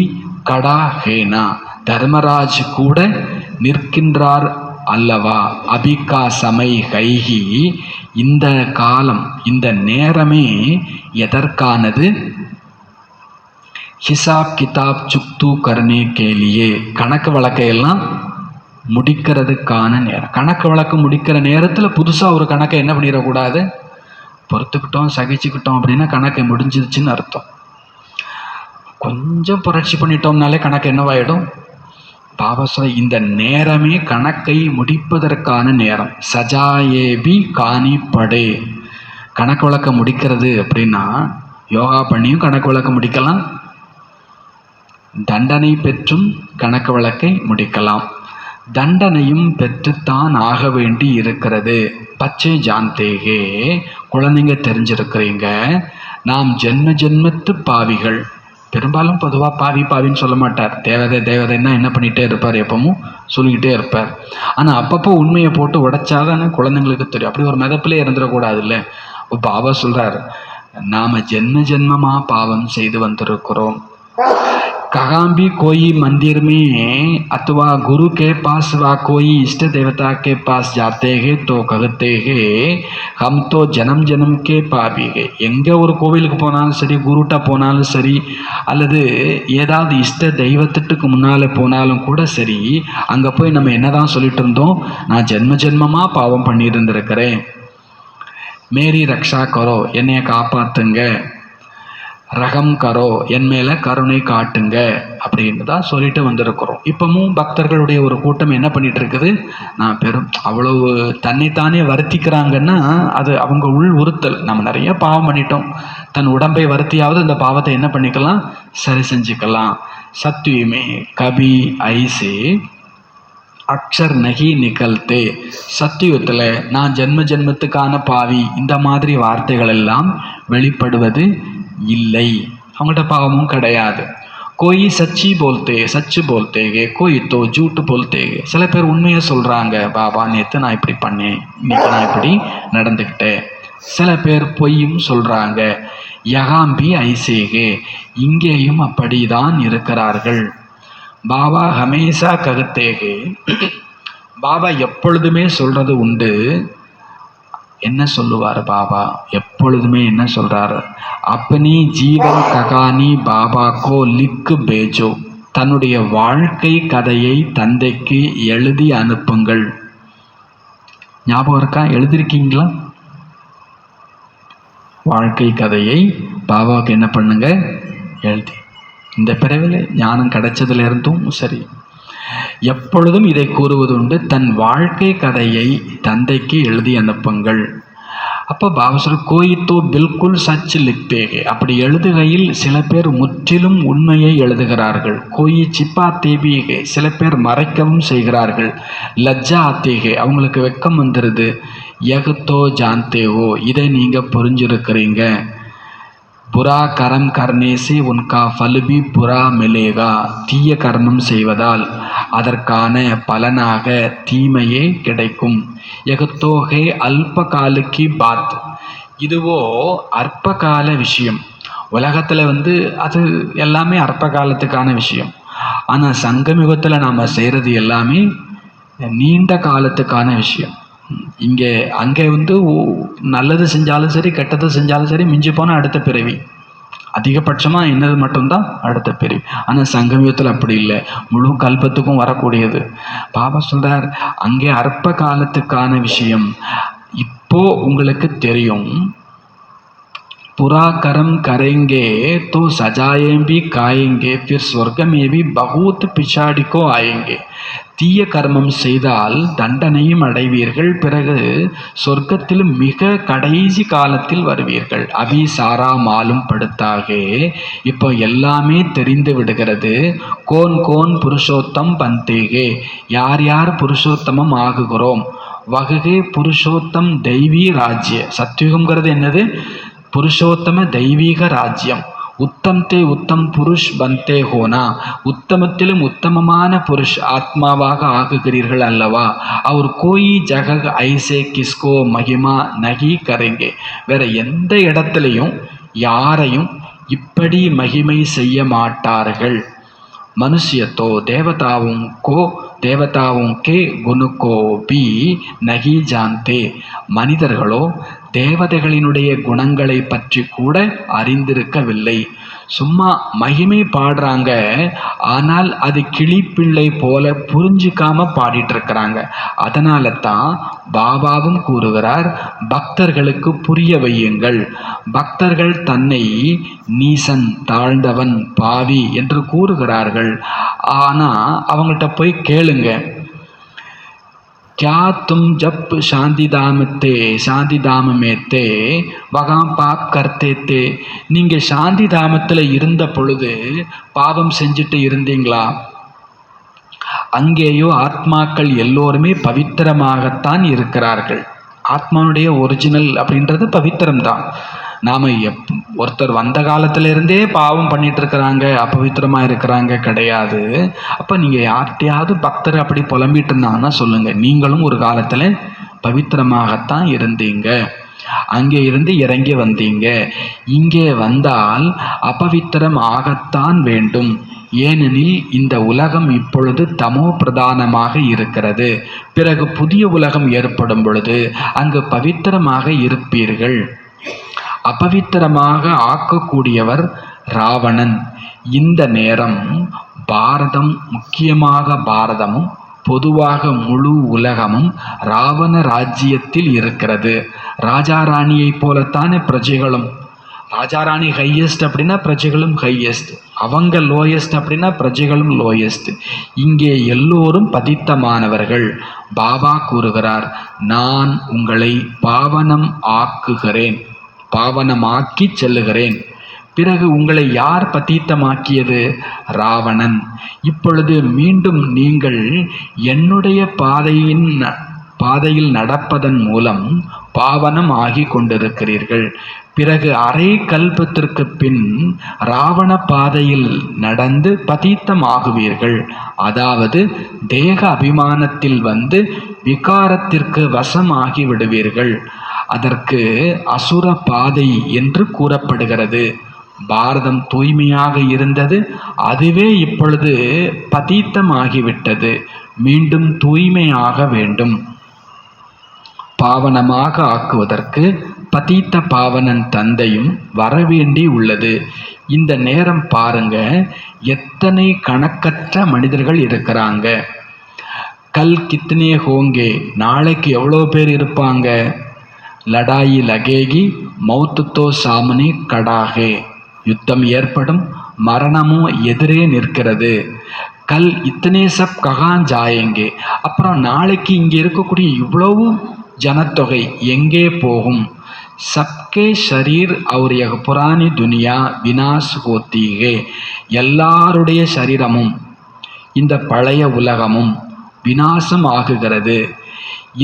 கடா ஹேனா. தர்மராஜ் கூட நிற்கின்றார் அல்லவா. அபிகா சமை கைகி. இந்த காலம், இந்த நேரமே எதற்கானது? ஹிசாப் கிதாப் சுக்து கர்னே கேலியே. கணக்கு வழக்கையெல்லாம் முடிக்கிறதுக்கான நேரம். கணக்கு வழக்கு முடிக்கிற நேரத்தில் புதுசாக ஒரு கணக்கை என்ன பண்ணிடக்கூடாது, பொறுத்துக்கிட்டோம் சகிச்சுக்கிட்டோம் அப்படின்னா கணக்கை முடிஞ்சிருச்சுன்னு அர்த்தம். கொஞ்சம் புரட்சி பண்ணிட்டோம்னாலே கணக்கு என்னவாயிடும்? பாபா சொல்ல, இந்த நேரமே கணக்கை முடிப்பதற்கான நேரம். சஜாயேபி காணி படே. கணக்கு வழக்க முடிக்கிறது அப்படின்னா யோகா பண்ணியும் கணக்கு வழக்க முடிக்கலாம், தண்டனை பெற்றும் கணக்கு வழக்கை முடிக்கலாம். தண்டனையும் பெற்றுத்தான் ஆக வேண்டி இருக்கிறது. பச்சை ஜான்தேகே. குழந்தைங்க தெரிஞ்சிருக்கிறீங்க, நாம் ஜென்ம ஜென்மத்து பாவிகள். பெரும்பாலும் பொதுவாக பாவின்னு சொல்ல மாட்டார். தேவதைன்னா என்ன பண்ணிகிட்டே இருப்பார், எப்பவும் சொல்லிக்கிட்டே இருப்பார். ஆனால் அப்பப்போ உண்மையை போட்டு உடைச்சாதானே குழந்தைங்களுக்கு தெரியும். அப்படி ஒரு மிதப்பிலே இருந்துடக்கூடாது இல்லை. பாபா சொல்கிறார், நாம் ஜென்ம ஜென்மமாக பாவம் செய்து வந்திருக்கிறோம். कहाँ भी कोई मंदिर में अथवा गुरु के पास व कोई इष्ट देवता के पास जाते हैं तो कहते हैं हम तो जन्म जन्म के पापी है. எங்கே ஒரு கோவிலுக்கு போனாலும் சரி, குருட்ட போனாலும் சரி, அல்லது ஏதாவது இஷ்ட தெய்வத்திற்கு முன்னால் போனாலும் கூட சரி, அங்கே போய் நம்ம என்ன தான் சொல்லிட்டு இருந்தோம், நான் ஜென்ம ஜென்மமாக பாவம் பண்ணியிருந்திருக்கிறேன். மேரி ரக்ஷா கரோ, என்னைய காப்பாற்றுங்க. ரகம் கரோ, என் மேலே கருணை காட்டுங்க அப்படின்னு தான் சொல்லிட்டு வந்திருக்கிறோம். இப்பவும் பக்தர்களுடைய ஒரு கூட்டம் என்ன பண்ணிட்டு இருக்குது, நான் அவ்வளவு தன்னைத்தானே வருத்திக்கிறாங்கன்னா அது அவங்க உள் உறுத்தல். நம்ம நிறைய பாவம் பண்ணிட்டோம், தன் உடம்பை வருத்தியாவது அந்த பாவத்தை என்ன பண்ணிக்கலாம், சரி செஞ்சுக்கலாம். சத்யுமே கபி ஐசே அக்ஷர் நகி நிகழ்த்தே. சத்தியுகத்தில் நான் ஜென்ம ஜென்மத்துக்கான பாவி, இந்த மாதிரி வார்த்தைகள் எல்லாம் வெளிப்படுவது இல்லை. அவங்கள்ட்ட பாவமும் கிடையாது. கோயி சச்சி போல்தே சச்சு போல்தேகே கோயி தோ ஜூட்டு போல்தேகே. சில பேர் உண்மையை சொல்கிறாங்க, பாபா நேற்று நான் இப்படி பண்ணேன், இன்னைக்கு நான் இப்படி நடந்துக்கிட்டேன். சில பேர் பொய்யும் சொல்கிறாங்க. யகாம்பி ஐசேகே, இங்கேயும் அப்படிதான் இருக்கிறார்கள். பாபா ஹமேசா ககத்தேகே, பாபா எப்பொழுதுமே சொல்கிறது உண்டு. என்ன சொல்லுவார் பாபா? எப்பொழுதுமே என்ன சொல்கிறார்? அப்பனி ஜீவன் ககானி பாபா கோ லிக்கு பேஜோ, தன்னுடைய வாழ்க்கை கதையை தந்தைக்கு எழுதி அனுப்புங்கள். ஞாபகம் இருக்கா? எழுதிருக்கீங்களா? வாழ்க்கை கதையை பாபாவுக்கு என்ன பண்ணுங்க? எழுதி. இந்த பிறவில ஞானம் கிடைச்சதுலேருந்தும் சரி, எப்பொழுதும் இதை கூறுவதுண்டு, தன் வாழ்க்கை கதையை தந்தைக்கு எழுதி அனுப்புங்கள். அப்போ பாபா சொல்ற கோயித்தோ பில்குல் சச் லிக்தேகே, அப்படி எழுதுகையில் சில பேர் முற்றிலும் உண்மையை எழுதுகிறார்கள். கோயி சிப்பா தேபிகே, சில பேர் மறைக்கவும் செய்கிறார்கள். லஜ்ஜா ஆத்தேகே, அவங்களுக்கு வெக்கம் வந்துடுது. யகுத்தோ ஜான்தேவோ, இதை நீங்கள் புரிஞ்சிருக்கிறீங்க. புரா கரம் கர்னேசி உன்கா ஃபல்பி புரா மிலேகா, தீய கர்மம் செய்வதால் அதற்கான பலனாக தீமையே கிடைக்கும். எகத்தோகே அல்ப காலுக்கு பாத், இதுவோ அற்ப கால விஷயம். உலகத்தில் அது எல்லாமே அற்ப காலத்துக்கான விஷயம். ஆனால் சங்கமிகத்தில் நாம் செய்கிறது எல்லாமே நீண்ட காலத்துக்கான விஷயம். இங்கே அங்கே நல்லது செஞ்சாலும் சரி, கெட்டது செஞ்சாலும் சரி, மிஞ்சி போனால் அடுத்த பிறவி, அதிகபட்சமாக என்னது மட்டும்தான் அடுத்த பிறவி. ஆனால் சங்கமியத்தில் அப்படி இல்லை, முழு கல்பத்துக்கும் வரக்கூடியது. பாபா சொல்கிறார், அங்கே அற்ப காலத்துக்கான விஷயம். இப்போ உங்களுக்கு தெரியும், புரா கரம் கरेंगे तो सजाएं भी खाएंगे फिर स्वर्ग में भी बहुत पिछाड़ी को आएंगे. தீய கர்மம் செய்தால் தண்டனையும் அடைவீர்கள், பிறகு சொர்க்கத்திலும் மிக கடைசி காலத்தில் வருவீர்கள். அபி சாரா மாலும் படுத்தாகே, இப்போ எல்லாமே தெரிந்து விடுகிறது. கோன் கோன் புருஷோத்தம் பந்தேகே, யார் யார் புருஷோத்தமம் ஆகுகிறோம். வகுகே புருஷோத்தம் தெய்வீ ராஜ்ய, சத்யுகம்ங்கிறது என்னது? புருஷோத்தம தெய்வீக ராஜ்யம். உத்தம் தே உத்தம் புருஷ் பந்தே ஹோனா, உத்தமத்திலும் உத்தமமான புருஷ் ஆத்மாவாக ஆகுகிறீர்கள் அல்லவா. அவர் கோயி ஜகக் ஐசே கிஸ்கோ மகிமா நகி கரேங்கே, வேற எந்த இடத்துலையும் யாரையும் இப்படி மகிமை செய்ய மாட்டார்கள். மனுஷியத்தோ தேவதாவும் கே குணுக்கோ பி நகி ஜான்தே, மனிதர்களோ தேவதைகளினுடைய குணங்களை பற்றி கூட அறிந்திருக்கவில்லை. சும்மா மகிமை பாடுறாங்க, ஆனால் அது கிளிப்பிள்ளை போல புரிஞ்சிக்காம பாடிட்டு இருக்கிறாங்க. அதனால தான் பாபாவும் கூறுகிறார், பக்தர்களுக்கு புரிய வையுங்கள். பக்தர்கள் தன்னை நீசன், தாழ்ந்தவன், பாவி என்று கூறுகிறார்கள். ஆனால் அவங்கள்ட்ட போய் கேளுங்க, क्या तुम जब சாந்தி தாமமேத்தே வகாம் பாப் கர்த்தே தே, நீங்கள் சாந்தி தாமத்தில் இருந்த பொழுது பாவம் செஞ்சுட்டு இருந்தீங்களா? அங்கேயோ ஆத்மாக்கள் எல்லோருமே பவித்திரமாகத்தான் இருக்கிறார்கள். ஆத்மாவுடைய ஒரிஜினல் அப்படின்றது பவித்திரம்தான். நாம் ஒருத்தர் வந்த காலத்திலேருந்தே பாவம் பண்ணிட்டு இருக்கிறாங்க, அப்பவித்திரமாக இருக்கிறாங்க கிடையாது. அப்போ நீங்கள் யார்கிட்டையாவது பக்தர் அப்படி புலம்பிட்டு இருந்தாங்கன்னா சொல்லுங்கள், நீங்களும் ஒரு காலத்தில் பவித்திரமாகத்தான் இருந்தீங்க, அங்கே இருந்து இறங்கி வந்தீங்க. இங்கே வந்தால் அபவித்திரம் ஆகத்தான் வேண்டும். ஏனெனில் இந்த உலகம் இப்பொழுது தமோ பிரதானமாக இருக்கிறது. பிறகு புதிய உலகம் ஏற்படும் பொழுது அங்கு பவித்திரமாக இருப்பீர்கள். அபவித்திரமாக ஆக்கக்கூடியவர் ராவணன். இந்த நேரம் பாரதம், முக்கியமாக பாரதமும் பொதுவாக முழு உலகமும் ராவண ராஜ்யத்தில் இருக்கிறது. ராஜா ராணியை போலத்தானே பிரஜைகளும். ராஜா ராணி ஹையஸ்ட் அப்படின்னா பிரஜைகளும் ஹையஸ்ட், அவங்க லோயஸ்ட் அப்படின்னா பிரஜைகளும் லோயஸ்ட். இங்கே எல்லோரும் பதித்தமானவர்கள். பாபா கூறுகிறார், நான் உங்களை பாவனம் ஆக்குகிறேன், பாவனமாக்கி செல்லுகிறேன். பிறகு உங்களை யார் பதீத்தமாக்கியது? ராவணன். இப்பொழுது மீண்டும் நீங்கள் என்னுடைய பாதையில் நடப்பதன் மூலம் பாவனம் ஆகி கொண்டிருக்கிறீர்கள். பிறகு அரை கல்பத்திற்கு பின் ராவண பாதையில் நடந்து பதீத்தமாகுவீர்கள். அதாவது தேக அபிமானத்தில் வந்து விகாரத்திற்கு வசமாகி விடுவீர்கள். அதற்கு அசுர பாதை என்று கூறப்படுகிறது. பாரதம் தூய்மையாக இருந்தது, அதுவே இப்பொழுது பதீத்தமாகிவிட்டது. மீண்டும் தூய்மையாக வேண்டும். பாவனமாக ஆக்குவதற்கு பதீத்த பாவனன் தந்தையும் வரவேண்டி உள்ளது. இந்த நேரம் பாருங்க, எத்தனை கணக்கற்ற மனிதர்கள் இருக்கிறாங்க. கல் கித்னே ஹோங்கே, நாளைக்கு எவ்வளோ பேர் இருப்பாங்க. லடாயி லகேகி மௌத்துத்தோ சாமனே கடாகே, யுத்தம் ஏற்படும், மரணமும் எதிரே நிற்கிறது. கல் இத்தனை சப் ககான் ஜாயேங்கே, அப்புறம் நாளைக்கு இங்கே இருக்கக்கூடிய இவ்வளவு ஜனத்தொகை எங்கே போகும். சப்கே ஷரீர் और यह पुरानी दुनिया विनाश होती है. எல்லாருடைய சரீரமும் இந்த பழைய உலகமும் விநாசம் ஆகுகிறது.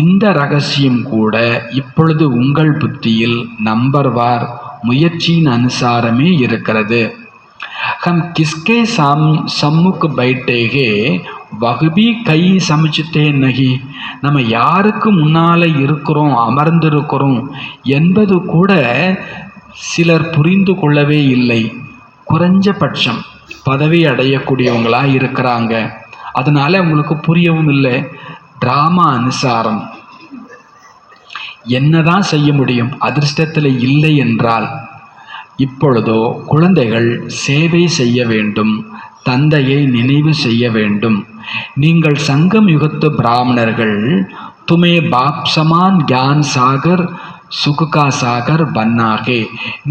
இந்த ரகசியம் கூட இப்பொழுது உங்கள் புத்தியில் நம்பர்வார் முயற்சியின் அனுசாரமே இருக்கிறது. हम किसके सम्मुख बैठे हैं वह भी कई समझते नहीं. நம்ம யாருக்கு முன்னால் இருக்கிறோம், அமர்ந்திருக்கிறோம் என்பது கூட சிலர் புரிந்து கொள்ளவே இல்லை. குறைஞ்சபட்சம் பதவி அடையக்கூடியவங்களா இருக்கிறாங்க. அதனால அவங்களுக்கு புரியவும் இல்லை. டிராமா அனுசாரம் என்னதான் செய்ய முடியும்? அதிர்ஷ்டத்தில் இல்லை என்றால். இப்பொழுதோ குழந்தைகள் சேவை செய்ய வேண்டும், தந்தையை நினைவு செய்ய வேண்டும். நீங்கள் சங்கம் யுகத்து பிராமணர்கள். துமே பாப் சமான் கியான் சாகர் சுகா சாகர் பன்னாகே.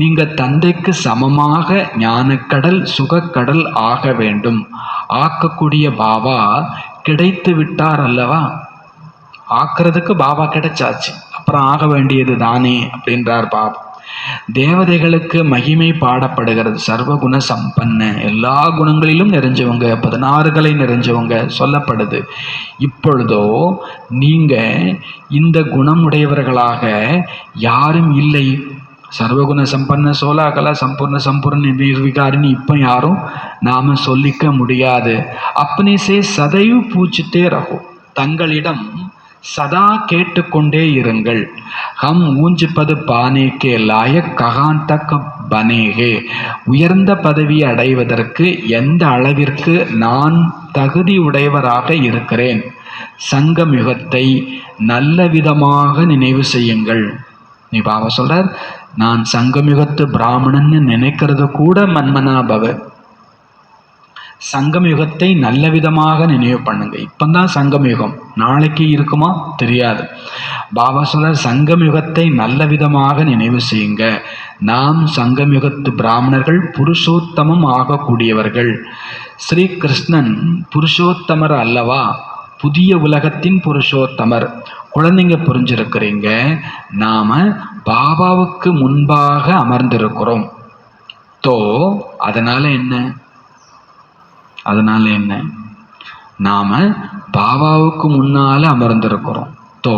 நீங்கள் தந்தைக்கு சமமாக ஞானக்கடல் சுகக்கடல் ஆக வேண்டும். ஆக்கக்கூடிய பாபா கிடைத்து விட்டார் அல்லவா? ஆக்கிறதுக்கு பாபா கிடைச்சாச்சு, அப்புறம் ஆக வேண்டியது தானே அப்படின்றார் பாபா. தேவதைகளுக்கு மகிமை பாடப்படுகிறது. சர்வகுண சம்பன்ன, எல்லா குணங்களிலும் நிறைஞ்சவங்க, 16 கலை நிறைஞ்சவங்க சொல்லப்படுது. இப்பொழுதோ நீங்க இந்த குணமுடையவர்களாக யாரும் இல்லை. சர்வகுண சம்பன்ன, சோலாகலா, சம்பூர்ண சம்பூர்ண நிர்விகாரின்னு இப்போ யாரும் நாம சொல்லிக்க முடியாது. அப்பனே சே சதைவு பூச்சித்தே ரகோ, தங்களிடம் சதா கேட்டுக்கொண்டே இருங்கள். ஹம் ஊஞ்சிப்பது பானேக்கே லாயக் ககான் தக் பனேகே. உயர்ந்த பதவியை அடைவதற்கு எந்த அளவிற்கு நான் தகுதி உடையவராக இருக்கிறேன். சங்கம் யுகத்தை நல்ல விதமாக நினைவு செய்யுங்கள். நீ பாபா சொல்றார், நான் சங்கமயுகத்து பிராமணன்னு நினைக்கிறது கூட மன்மனாபவ. சங்கமயுகத்தை நல்ல விதமாக நினைவு பண்ணுங்க. இப்பந்தான் சங்கமயுகம், நாளைக்கு இருக்குமா தெரியாது. பாபா சொல்றார், சங்கமயுகத்தை நல்ல விதமாக நினைவு செய்யுங்க. நாம் சங்கமயுகத்து பிராமணர்கள் புருஷோத்தமம் ஆகக்கூடியவர்கள். ஸ்ரீ கிருஷ்ணன் புருஷோத்தமர் அல்லவா? புதிய உலகத்தின் புருஷோத்தமர். குழந்தைங்க புரிஞ்சிருக்கிறீங்க, நாம பாபாவுக்கு முன்பாக அமர்ந்திருக்கிறோம். தோ அதனால என்ன, நாம பாபாவுக்கு முன்னால அமர்ந்திருக்கிறோம். தோ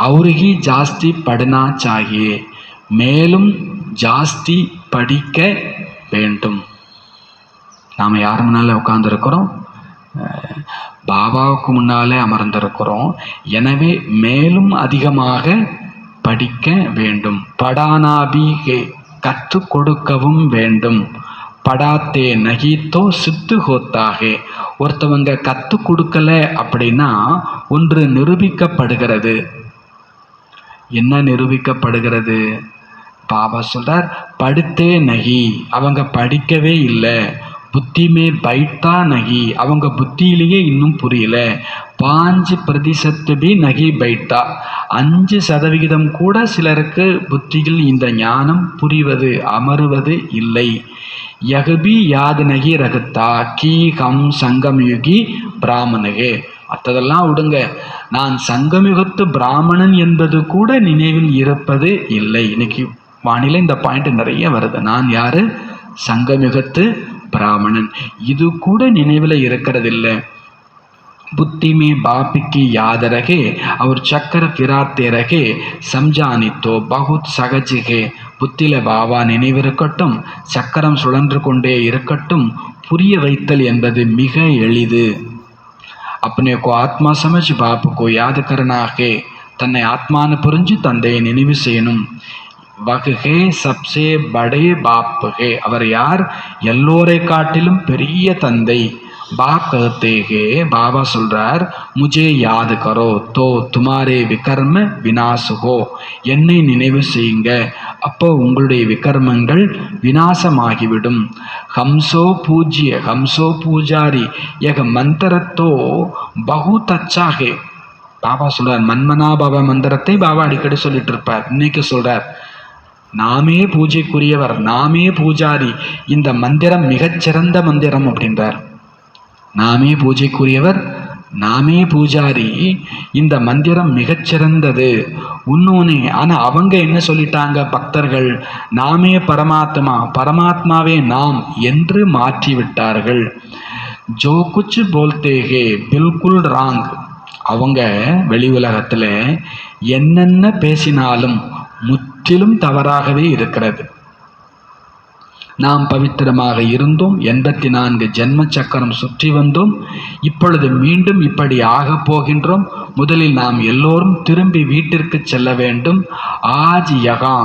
அவுருகி ஜாஸ்தி படுனா சாகியே, மேலும் ஜாஸ்தி படிக்க வேண்டும். நாம யார் முன்னால உட்கார்ந்துருக்கிறோம்? பாபாவுக்கு முன்னாலே அமர்ந்திருக்கிறோம். எனவே மேலும் அதிகமாக படிக்க வேண்டும். படானாபிகே, கற்றுக் கொடுக்கவும் வேண்டும். படாத்தே நகித்தோ சித்து ஹோத்தாகே. ஒருத்தவங்க கற்றுக் கொடுக்கல அப்படின்னா ஒன்று நிரூபிக்கப்படுகிறது. என்ன நிரூபிக்கப்படுகிறது? பாபா சொல்றார், படுத்தே நகி, அவங்க படிக்கவே இல்லை. புத்தி மே பைட்டா நகி, அவங்க புத்தியிலேயே இன்னும் புரியல. 5% பி நகி பைட்டா, 5% கூட சிலருக்கு புத்தியில் இந்த ஞானம் புரிவது அமருவது இல்லை. யகுபி யாது நகி ரகுத்தா கி ஹம் சங்கம்யுகி பிராமணகே. மற்றதெல்லாம் விடுங்க, நான் சங்கமயுகத்து பிராமணன் என்பது கூட நினைவில் இருப்பது இல்லை. இன்னைக்கு வானிலை இந்த பாயிண்ட் நிறைய வருது. நான் யாரு? சங்கமயுகத்து பிராமணன். இது கூட நினைவில் இருக்கிறதில்லை. बुद्धि में बाप की याद रहे और चक्कर फिराते रहे, समझानी तो बहुत सहज है. புத்தியில பாபா நினைவிருக்கட்டும், சக்கரம் சுழன்று கொண்டே இருக்கட்டும், புரிய வைத்தல் என்பது மிக எளிது. अपने को आत्मा समझ बाप को याद करना है. தன்னை ஆத்மானு புரிஞ்சு தந்தையை நினைவு செய்யணும். வகுகே சப்சே படே பாப் ஹே. அவர் யார்? எல்லோரை காட்டிலும் பெரிய தந்தை. பாப் कहते हैं, பாபா சொல்றார், முझे याद करो तो तुम्हारे विकर्म विनाश हो. என்னை நினைவு செய்யுங்க, அப்போ உங்களுடைய விகர்மங்கள் விநாசமாகிவிடும். ஹம்சோ பூஜ்ய ஹம்சோ பூஜாரி यह मंत्र तो बहुत अच्छा है. பாபா சொல்றார், மன்மனா பாபா மந்திரத்தை பாபா அடிக்கடி சொல்லிட்டு இருப்பார். இன்னைக்கு சொல்றார், நாமே பூஜைக்குரியவர், நாமே பூஜாரி, இந்த மந்திரம் மிகச்சிறந்த மந்திரம் அப்படின்றார். நாமே பூஜைக்குரியவர், நாமே பூஜாரி, இந்த மந்திரம் மிகச்சிறந்தது. இன்னொன்னு, ஆனால் அவங்க என்ன சொல்லிட்டாங்க பக்தர்கள், நாமே பரமாத்மா, பரமாத்மாவே நாம் என்று மாற்றி விட்டார்கள். ஜோ குச் போல்தே ஹே பில்குல் ராங். அவங்க வெளி உலகத்தில் என்னென்ன பேசினாலும் முற்றிலும் தவறாகவே இருக்கிறது. நாம் பவித்திரமாக இருந்தோம், 84 ஜென்ம சக்கரம் சுற்றி வந்தோம், இப்பொழுது மீண்டும் இப்படி ஆகப் போகின்றோம். முதலில் நாம் எல்லோரும் திரும்பி வீட்டிற்கு செல்ல வேண்டும். ஆஜ் யகா,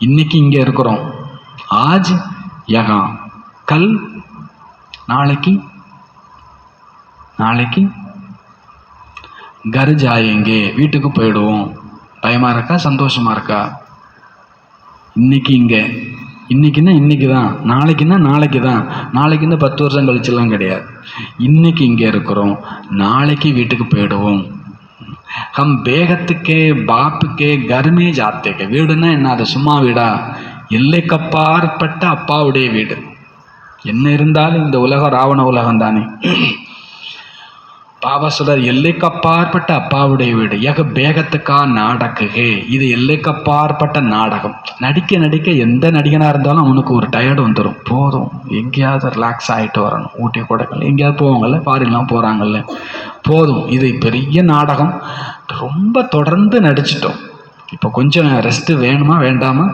இன்னைக்கு இங்கே இருக்கிறோம். ஆஜ் யகா, கல் நாளைக்கு, நாளைக்கு கர் ஜாயேங்கே, வீட்டுக்கு போயிடுவோம். பயமாக இருக்கா, சந்தோஷமாக இருக்கா? இன்னைக்கு இங்கே, இன்றைக்கின்னா இன்றைக்கி தான், நாளைக்குன்னா நாளைக்கு தான், நாளைக்குன்னா 10 வருஷம் கழிச்செல்லாம் கிடையாது. இன்றைக்கி இங்கே இருக்கிறோம், நாளைக்கு வீட்டுக்கு போயிடுவோம். ஹம் பேகத்துக்கே பாப்புக்கே கர்மே ஜாத்தேக்கே. வீடுன்னா என்ன? அது சும்மா வீடா? எல்லைக்கப்பாற்பட்ட அப்பாவுடைய வீடு. என்ன இருந்தாலும் இந்த உலகம் ராவண உலகம் தானே. பாபா சொல்றார், எல்லைக்கப்பாற்பட்ட அப்பாவுடைய வீடு. ஏக பேகத்துக்கா நாடகே, இது எல்லைக்கப்பாற்பட்ட நாடகம். நடிக்க நடிக்க எந்த நடிகனாக இருந்தாலும் அவனுக்கு ஒரு டயர்டு வந்துடும். போதும், எங்கேயாவது ரிலாக்ஸ் ஆகிட்டு வரணும். ஊட்டி கொடைக்கானல் எங்கேயாவது போவாங்கல்ல, ஃபாரின்லாம் போகிறாங்கல்ல, போதும், இது பெரிய நாடகம், ரொம்ப தொடர்ந்து நடிச்சிட்டோம், இப்போ கொஞ்சம் ரெஸ்ட்டு வேணுமா வேண்டாமா,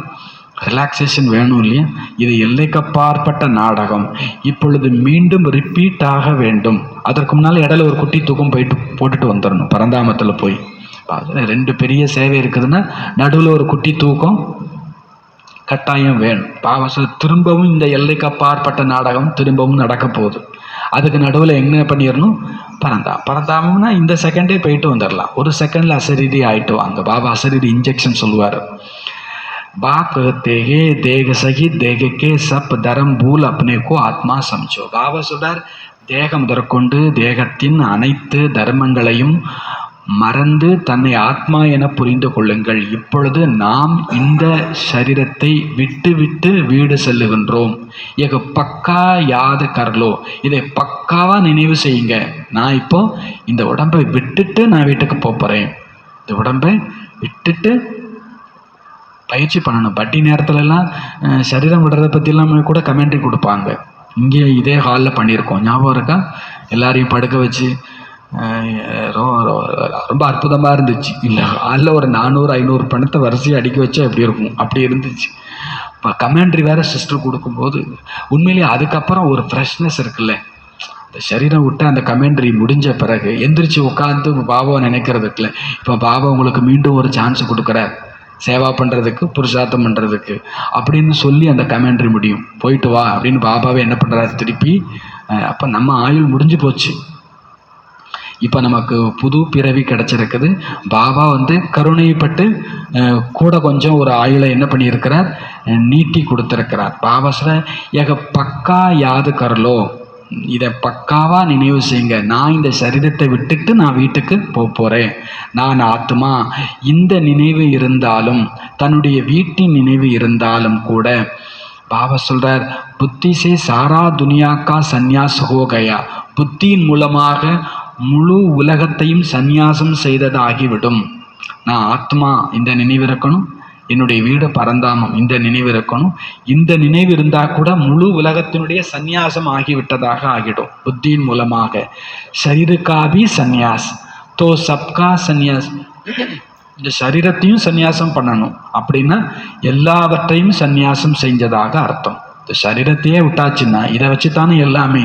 ரிலாக்ஸேஷன் வேணும் இல்லையா? இது எல்லைக்கப்பாற்பட்ட நாடகம். இப்பொழுது மீண்டும் ரிப்பீட் ஆக வேண்டும். அதற்கு முன்னால் இடையில ஒரு குட்டி தூக்கம் போட்டுட்டு வந்துடணும். பரந்தாமத்தில் போய் 2 பெரிய சேவை இருக்குதுன்னா நடுவில் ஒரு குட்டி தூக்கம் கட்டாயம் வேணும். பாவச திரும்பவும் இந்த எல்லைக்கப்பாற்பட்ட நாடகம் திரும்பவும் நடக்க போகுது. அதுக்கு நடுவில் என்ன பண்ணிடணும்? பரந்தாமம்னா இந்த செகண்டே போயிட்டு வந்துடலாம். ஒரு செகண்டில் அசரீரி ஆகிட்டு வாங்க. பாபா அசரீரி இன்ஜெக்ஷன் சொல்லுவார். बाप कहते हैं, देह सहित देह के सब धर्म भूल अपने को आत्मा समझो. பாபா சொல்றார், தேகம் முதற்கொண்டு தேகத்தின் அனைத்து தர்மங்களையும் மறந்து தன்னை ஆத்மா என புரிந்து கொள்ளுங்கள். இப்பொழுது நாம் இந்த சரீரத்தை விட்டு விட்டு வீடு செல்லுகின்றோம். ஏக பக்கா யாது கர்லோ, இதை பக்காவா நினைவு செய்யுங்க. நான் இப்போ இந்த உடம்பை விட்டுட்டு நான் வீட்டுக்கு போகிறேன். இந்த உடம்பை விட்டுட்டு பயிற்சி பண்ணணும். பட்டி நேரத்துலலாம் சரீரம் விடுறதை பற்றிலாம் கூட கமெண்ட்ரி கொடுப்பாங்க. இங்கே இதே ஹாலில் பண்ணியிருக்கோம், ஞாபகம் இருக்கா? எல்லாரையும் படுக்க வச்சு ரொம்ப அற்புதமாக இருந்துச்சு. இல்லை, ஹாலில் ஒரு 400-500 பணத்தை வரிசையை அடுக்கி வச்சா எப்படி இருக்கும், அப்படி இருந்துச்சு. இப்போ கமெண்ட்ரி வேறு சிஸ்டர் கொடுக்கும்போது உண்மையிலேயே அதுக்கப்புறம் ஒரு ஃப்ரெஷ்னஸ் இருக்குல்ல. இந்த சரீரம் விட்டு அந்த கமெண்ட்ரி முடிஞ்ச பிறகு எந்திரிச்சு உட்காந்து பாபாவை நினைக்கிறதுக்குல, இப்போ பாபா உங்களுக்கு மீண்டும் ஒரு சான்ஸ் கொடுக்குறார் சேவா பண்ணுறதுக்கு, புருஷார்த்தம் பண்ணுறதுக்கு அப்படின்னு சொல்லி அந்த கமெண்ட்ரி முடியும். போயிட்டு வா அப்படின்னு பாபாவே என்ன பண்ணுறாரு திருப்பி. அப்போ நம்ம ஆயுள் முடிஞ்சு போச்சு. இப்போ நமக்கு புது பிறவி கிடச்சிருக்குது. பாபா கருணைப்பட்டு கூட கொஞ்சம் ஒரு ஆயுளை என்ன பண்ணியிருக்கிறார், நீட்டி கொடுத்துருக்கிறார். பாபா சொல்ற, ஏக பக்கா யாது கரலோ, இதை பக்காவாக நினைவு செய்யுங்க. நான் இந்த சரீரத்தை விட்டுட்டு நான் வீட்டுக்கு போகிறேன். நான் ஆத்மா. இந்த நினைவு இருந்தாலும், தன்னுடைய வீட்டின் நினைவு இருந்தாலும் கூட பாபா சொல்கிறார், புத்தி சே சாரா துனியாக்கா சந்நியாஸ் ஹோ கயா. புத்தியின் மூலமாக முழு உலகத்தையும் சந்நியாசம் செய்ததாகிவிடும். நான் ஆத்மா, இந்த நினைவு இருக்கணும். என்னுடைய வீடு பரந்தாமம், இந்த நினைவு இருக்கணும். இந்த நினைவு இருந்தால் கூட முழு உலகத்தினுடைய சந்நியாசம் ஆகிவிட்டதாக ஆகிடும் புத்தியின் மூலமாக. சரீரக்காபி சந்நியாஸ் தோ சப்கா சந்நியாஸ். இந்த சரீரத்தையும் சந்நியாசம் பண்ணணும் அப்படின்னா எல்லாவற்றையும் சந்நியாசம் செஞ்சதாக அர்த்தம். இந்த சரீரத்தையே விட்டாச்சுன்னா இதை வச்சுத்தானே எல்லாமே.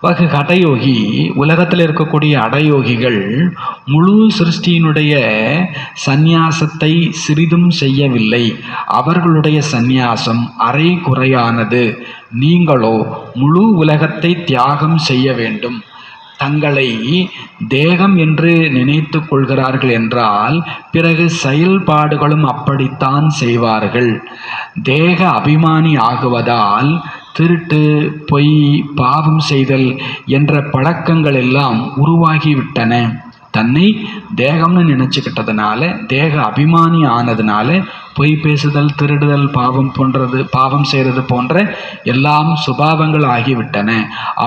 வகு அடயோகி, உலகத்தில் இருக்கக்கூடிய அடயோகிகள் முழு சிருஷ்டியினுடைய சந்நியாசத்தை சிறிதும் செய்யவில்லை. அவர்களுடைய சந்நியாசம் அரை குறையானது. நீங்களோ முழு உலகத்தை தியாகம் செய்ய வேண்டும். தங்களை தேகம் என்று நினைத்து கொள்கிறார்கள் என்றால் பிறகு செயல்பாடுகளும் அப்படித்தான் செய்வார்கள். தேக அபிமானி ஆகுவதால் திருட்டு, பொய், பாவம் செய்தல் என்ற பழக்கங்கள் எல்லாம் உருவாகிவிட்டன. தன்னை தேகம்னு நினச்சிக்கிட்டதுனால, தேக அபிமானி ஆனதுனால பொய் பேசுதல், திருடுதல், பாவம் செய்கிறது போன்ற எல்லாம் சுபாவங்கள் ஆகிவிட்டன.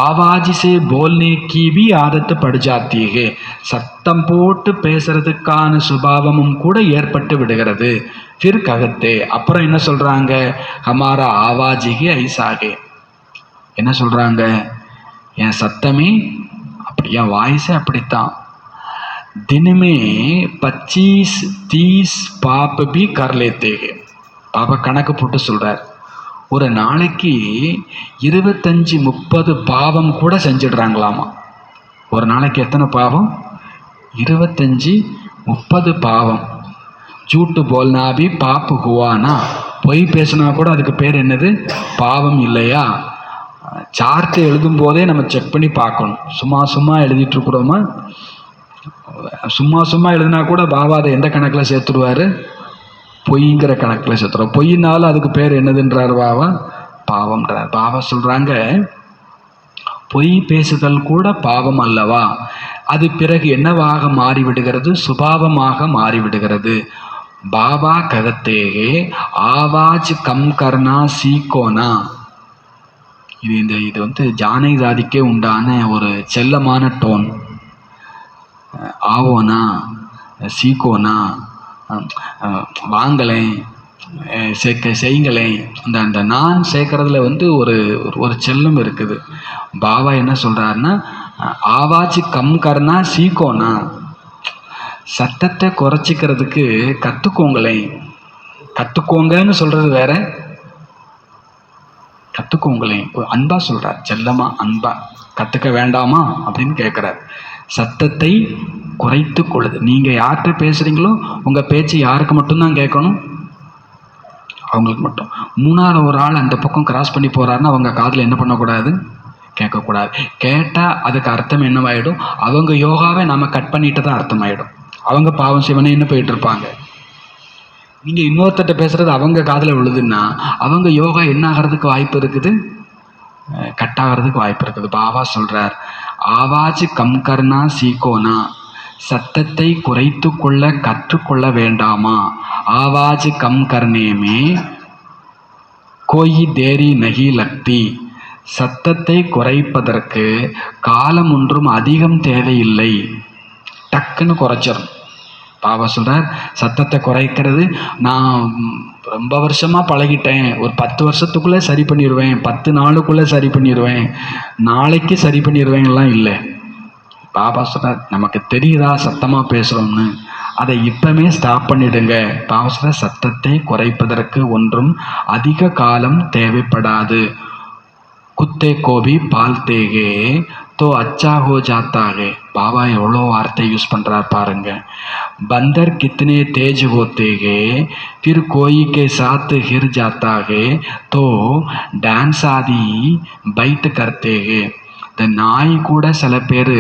ஆவாஜிசே போல்னே கீபி ஆதத்து படுஜாத்தீகே, சத்தம் போட்டு பேசுறதுக்கான சுபாவமும் கூட ஏற்பட்டு விடுகிறது. ஃபிர் ககத்தே, அப்புறம் என்ன சொல்றாங்க? ஹமாரா ஆவாஜிகே ஐசாகே, என்ன சொல்றாங்க? என் சத்தமே அப்படி, என் வாய்ஸே அப்படித்தான். தினமே 25-30 பாப் பி கர் லேத்தே. பாபா கணக்கு போட்டு சொல்றார், ஒரு நாளைக்கு 25-30 பாவம் கூட செஞ்சிடுறாங்களாமா. ஒரு நாளைக்கு எத்தனை பாவம்? 25-30 பாவம். ஜூட்டு போல்னாபி பாப்பு ஹுவானா, பொய் பேசினா கூட அதுக்கு பேர் என்னது? பாவம் இல்லையா? சார்ட்டு எழுதும் போதே நம்ம செக் பண்ணி பார்க்கணும். சும்மா எழுதிட்டு இருக்கிறோமா? சும்மா எழுதினா கூட பாபா அதை எந்த கணக்கில் சேர்த்துருவார்? பொய்ங்கிற கணக்கில் சேர்த்துருவோம். பொய்னாலும் அதுக்கு பேர் என்னதுன்றார் பாபா? பாவம்ன்றார். பாபா சொல்கிறாங்க, பொய் பேசுதல் கூட பாவம் அல்லவா? அது பிறகு என்னவாக மாறிவிடுகிறது? சுபாவமாக மாறிவிடுகிறது. பாபா ககத்தேகே ஆவாஜ் கம் கர்னா சீக்கோனா. இது வந்து ஜானை ஜாதிக்கே உண்டான ஒரு செல்லமான டோன். ஆவோனா, சீக்கோனா, வாங்கலேன், செய்யுங்களேன். அந்த நான் சேர்க்கறதுல வந்து ஒரு செல்லம் இருக்குது. பாபா என்ன சொல்கிறாருன்னா, ஆவாஜ் கம் கர்னா சீக்கோனா, சத்தத்தை குறைச்சிக்கிறதுக்கு கற்றுக்கோங்களேன். கற்றுக்கோங்கன்னு சொல்கிறது வேற, கற்றுக்கோங்களேன் அன்பா சொல்கிறார். செல்லமா அன்பா, கற்றுக்க வேண்டாமா அப்படின்னு கேட்குறார். சத்தத்தை குறைத்து கொள்ளுது. நீங்கள் யார்கிட்ட பேசுகிறீங்களோ உங்கள் பேச்சு யாருக்கு மட்டும்தான் கேட்கணும்? அவங்களுக்கு மட்டும். மூணாவது ஒரு ஆள் அந்த பக்கம் கிராஸ் பண்ணி போகிறாருன்னா அவங்க காதில் என்ன பண்ணக்கூடாது? கேட்கக்கூடாது. கேட்டால் அதுக்கு அர்த்தம் என்னவாயிடும்? அவங்க யோகாவை நம்ம கட் பண்ணிட்டு தான் அர்த்தமாயிடும். அவங்க பாவம் சிவனே என்ன போயிட்டு இருப்பாங்க. நீங்கள் இன்னொருத்தட்ட பேசுகிறது அவங்க காதில் விழுதுன்னா அவங்க யோகா என்ன ஆகிறதுக்கு வாய்ப்பு இருக்குது? கட்டாகிறதுக்கு வாய்ப்பு இருக்குது. பாபா சொல்கிறார், ஆவாஜ் கம் கர்னா சீக்கோனா, சத்தத்தை குறைத்து கொள்ள கற்றுக்கொள்ள வேண்டாமா? ஆவாஜ் கம் கர்னேமே கோயி தேரி நகி லக்தி. சத்தத்தை குறைப்பதற்கு காலம் ஒன்றும் அதிகம் தேவையில்லை, டக்குன்னு குறைச்சிடும். பாபா சொல்கிறார், சத்தத்தை குறைக்கிறது நான் ரொம்ப வருஷமாக பழகிட்டேன், ஒரு 10 வருஷத்துக்குள்ளே சரி பண்ணிடுவேன், 10 நாளுக்குள்ளே சரி பண்ணிடுவேன், நாளைக்கு சரி பண்ணிடுவேங்கலாம் இல்லை. பாபா சொல்கிறார், நமக்கு தெரியுதா சத்தமாக பேசுகிறோம்னு, அதை இப்போமே ஸ்டாப் பண்ணிடுங்க. பாபா சொல்கிறார், சத்தத்தை குறைப்பதற்கு ஒன்றும் அதிக காலம் தேவைப்படாது. குத்தே கோபி பால்தேகே तो अच्छा हो जाता है. பாபா எவ்வளோ வார்த்தை யூஸ் பண்ணுறார் பாருங்க. बंदर कितने तेज होते हैं, फिर कोई के साथ हिर जाता है तो डांस आदि बैठ करते हैं. இந்த நாய் கூட சில பேர்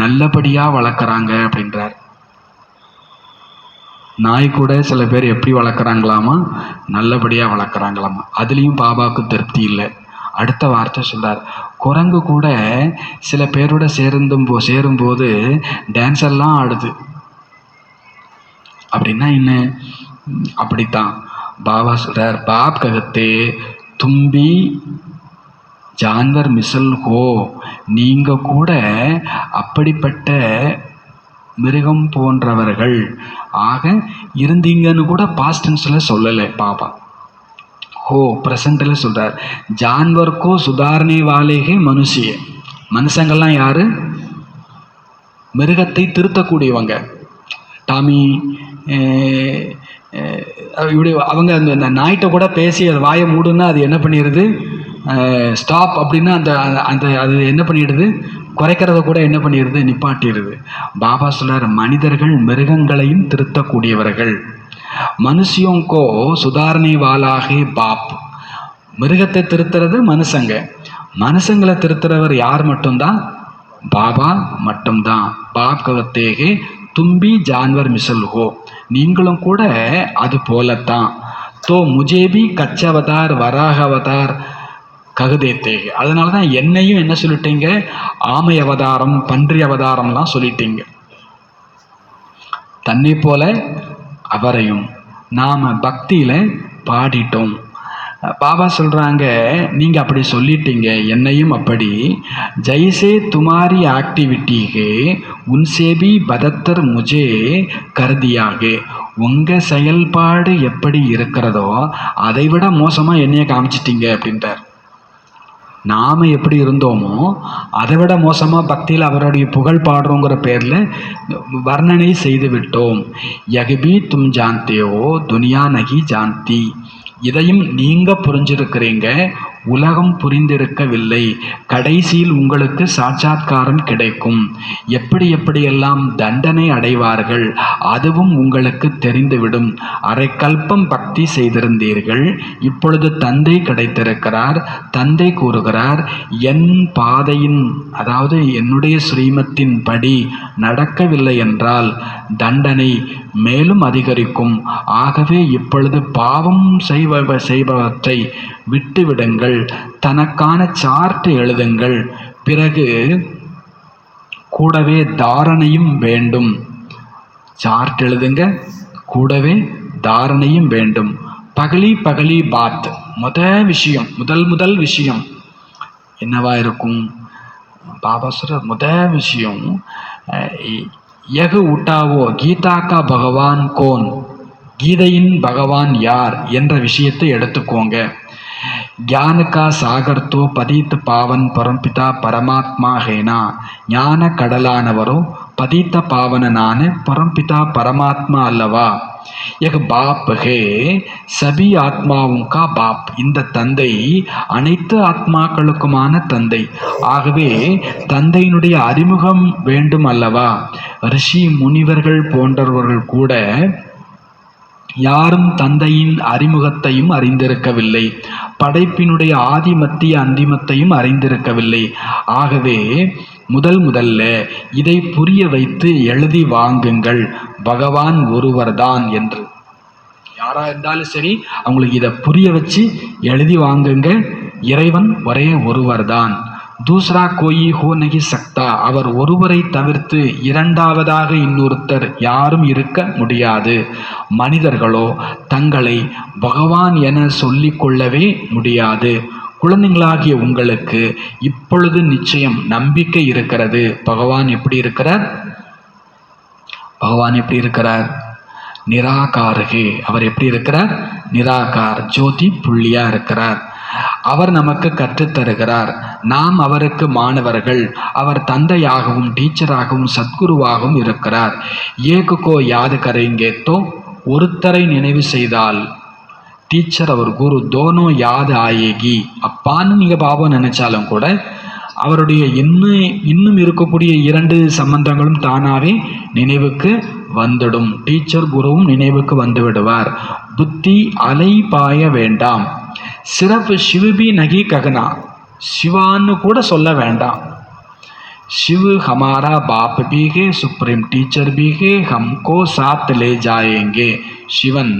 நல்லபடியாக வளர்க்குறாங்க அப்படின்றார். நாய் கூட சில பேர் எப்படி வளர்க்குறாங்களாமா? நல்லபடியாக வளர்க்குறாங்களாமா. அதுலேயும் பாபாவுக்கு திருப்தி இல்லை. அடுத்த வார்த்தை சொல்றார், குரங்கு கூட சில பேரோட சேரும்போது டான்ஸ் எல்லாம் ஆடுது. அப்படின்னா என்ன? அப்படித்தான் பாபா சொல்றார், பாப் ககத்தே தும்பி ஜான்வர் மிசல் ஹோ, நீங்க கூட அப்படிப்பட்ட மிருகம் போன்றவர்கள் ஆக இருந்தீங்கன்னு கூட பாஸ்ட் டென்ஸில் சொல்லலை பாபா. ப்ரெசண்டில் சொல்கிறார். ஜான்வர்க்கோ சுதாரணை வாலேகே மனுஷிய. மனுஷங்கள்லாம் யார்? மிருகத்தை திருத்தக்கூடியவங்க. டாமி இப்படி அவங்க அந்த நாய்கிட்ட கூட பேசி அது வாயை மூடுன்னா அது என்ன பண்ணிடுது? ஸ்டாப் அப்படின்னா அந்த அந்த அது என்ன பண்ணிடுது? குறைக்கிறத கூட என்ன பண்ணிடுது? நிப்பாட்டிடுது. பாபா சொல்றார், மனிதர்கள் மிருகங்களையும் திருத்தக்கூடியவர்கள். மனுஷியோங்கோ சுதாரணை வாலாகே பாப். மிருகத்தை திருத்துறது மனுஷங்க, மனுஷங்களை திருத்துறவர் யார் மட்டும்தான்? பாபா மட்டும்தான். பாப் கவத்தேகே தும்பி ஜான்வர் மிசல் ஹோ. நீங்களும் கூட அது போலத்தான். தோ முஜேபி கச்சவதார் வராக அவதார் ககுதேத்தேகே. அதனால தான் என்னையும் என்ன சொல்லிட்டீங்க? ஆமை அவதாரம், பன்றி அவதாரம்லாம் சொல்லிட்டீங்க. தன்னை போல அவரையும் நாம் பக்தியில் பாடிட்டோம். பாபா சொல்கிறாங்க, நீங்கள் அப்படி சொல்லிட்டீங்க, என்னையும் அப்படி. ஜெய்சே துமாரி ஆக்டிவிட்டிகே உன்சேபி பதத்தர் முஜே கருதியாகே. உங்கள் செயல்பாடு எப்படி இருக்கிறதோ அதை விட மோசமாக என்னைய காமிச்சிட்டீங்க அப்படின்றார். நாம் எப்படி இருந்தோமோ அதை விட மோசமாக பக்தியில் அவருடைய புகழ் பாடுறோங்கிற பேரில் வர்ணனை செய்து விட்டோம். யகபி தும் ஜான்தேயோ துனியா நகி ஜான்தி. இதையும் நீங்கள் புரிஞ்சிருக்கிறீங்க, உலகம் புரிந்திருக்கவில்லை. கடைசியில் உங்களுக்கு சாட்சாத்காரம் கிடைக்கும். எப்படி எப்படியெல்லாம் தண்டனை அடைவார்கள் அதுவும் உங்களுக்கு தெரிந்துவிடும். அரைக்கல்பம் பக்தி செய்திருந்தீர்கள், இப்பொழுது தந்தை கிடைத்திருக்கிறார். தந்தை கூறுகிறார், என் பாதையின் அதாவது என்னுடைய ஸ்ரீமத்தின் படி நடக்கவில்லை என்றால் தண்டனை மேலும் அதிகரிக்கும். ஆகவே இப்பொழுது பாவம் செய்பவற்றை விட்டுவிடுங்கள். தனக்கான சார்ட் எழுதுங்கள். பிறகு கூடவே தாரணையும் வேண்டும். சார்ட் எழுதுங்க, கூடவே தாரணையும் வேண்டும். பகலி பாத். முதல் விஷயம் என்னவா இருக்கும்? பாபா சொல்ற முதல் விஷயம், யகு உட்டாவோ கீதா கா பகவான் கோன். கீதையின் பகவான் யார் என்ற விஷயத்தை எடுத்துக்கோங்க. ज्ञान का सागर तो पतित पावन परमपिता परमात्मा है ना. ஞான கடலானவரோ பதித்த பாவனான பரம்பிதா பரமாத்மா அல்லவா. एक बाप है सभी आत्माओं का बाप. இந்த தந்தை அனைத்து ஆத்மாக்களுக்குமான தந்தை. ஆகவே தந்தையினுடைய அறிமுகம் வேண்டும் அல்லவா. ரிஷி முனிவர்கள் போன்றவர்கள் கூட யாரும் தந்தையின் அறிமுகத்தையும் அறிந்திருக்கவில்லை. படைப்பினுடைய ஆதி மத்திய அந்திமத்தையும் அறிந்திருக்கவில்லை. ஆகவே முதல்ல இதை புரிய வைத்து எழுதி வாங்குங்கள், பகவான் ஒருவர்தான் என்று. யாரா இருந்தாலும் சரி, அவங்களுக்கு இதை புரிய வச்சு எழுதி வாங்குங்க. இறைவன் ஒரே ஒருவர்தான். தூசரா கோயி ஹோ நகி சக்தா. அவர் ஒருவரை தவிர்த்து இரண்டாவதாக இன்னொருத்தர் யாரும் இருக்க முடியாது. மனிதர்களோ தங்களை பகவான் என சொல்லிக் கொள்ளவே முடியாது. குழந்தைங்களாகிய உங்களுக்கு இப்பொழுது நிச்சயம் நம்பிக்கை இருக்கிறது. பகவான் எப்படி இருக்கிறார்? நிராகாரகே. அவர் எப்படி இருக்கிறார்? நிராகார், ஜோதி புள்ளியா இருக்கிறார். அவர் நமக்கு கற்றுத்தருகிறார். நாம் அவருக்கு மாணவர்கள். அவர் தந்தையாகவும் டீச்சராகவும் சத்குருவாகவும் இருக்கிறார். ஏகுக்கோ யாது கரேங்கே தோ. ஒருத்தரை நினைவு செய்தால் டீச்சர் அவர் குரு. தோனோ யாது ஆயேகி. அப்பான்னு நீங்கள் பாபா நினைச்சாலும் கூட அவருடைய இன்னும் இருக்கக்கூடிய இரண்டு சம்பந்தங்களும் தானாவே நினைவுக்கு வந்துடும். டீச்சர் குருவும் நினைவுக்கு வந்து விடுவார். புத்தி அலை பாய வேண்டாம். சிறப் சிவபி நகி ககனா. சிவான்னு கூட சொல்ல வேண்டாம். शिव हमारा बाप भी है, सुप्रीम टीचर भी है, हमको साथ ले जाएंगे. சிவன்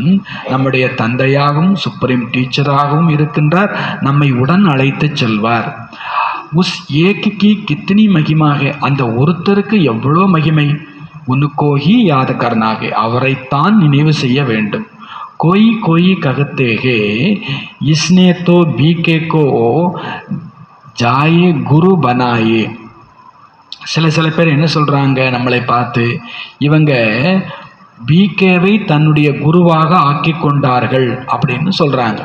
நம்முடைய தந்தையாகவும் சுப்ரீம் டீச்சராகவும் இருக்கின்றார். நம்மை உடன் அழைத்து செல்வார். உஸ் ஏக் கி கித்னி மகிமாக. அந்த ஒருத்தருக்கு எவ்வளோ மகிமை. உனக்கோ ஹி யாத கர்னாகே. அவரைத்தான் நினைவு செய்ய வேண்டும். कोई कहते हैं इसने तो बीके को जाए गुरु बनाए. சில பேர் என்ன சொல்கிறாங்க நம்மளை பார்த்து, இவங்க பிகேவை தன்னுடைய குருவாக ஆக்கி கொண்டார்கள் அப்படின்னு சொல்கிறாங்க.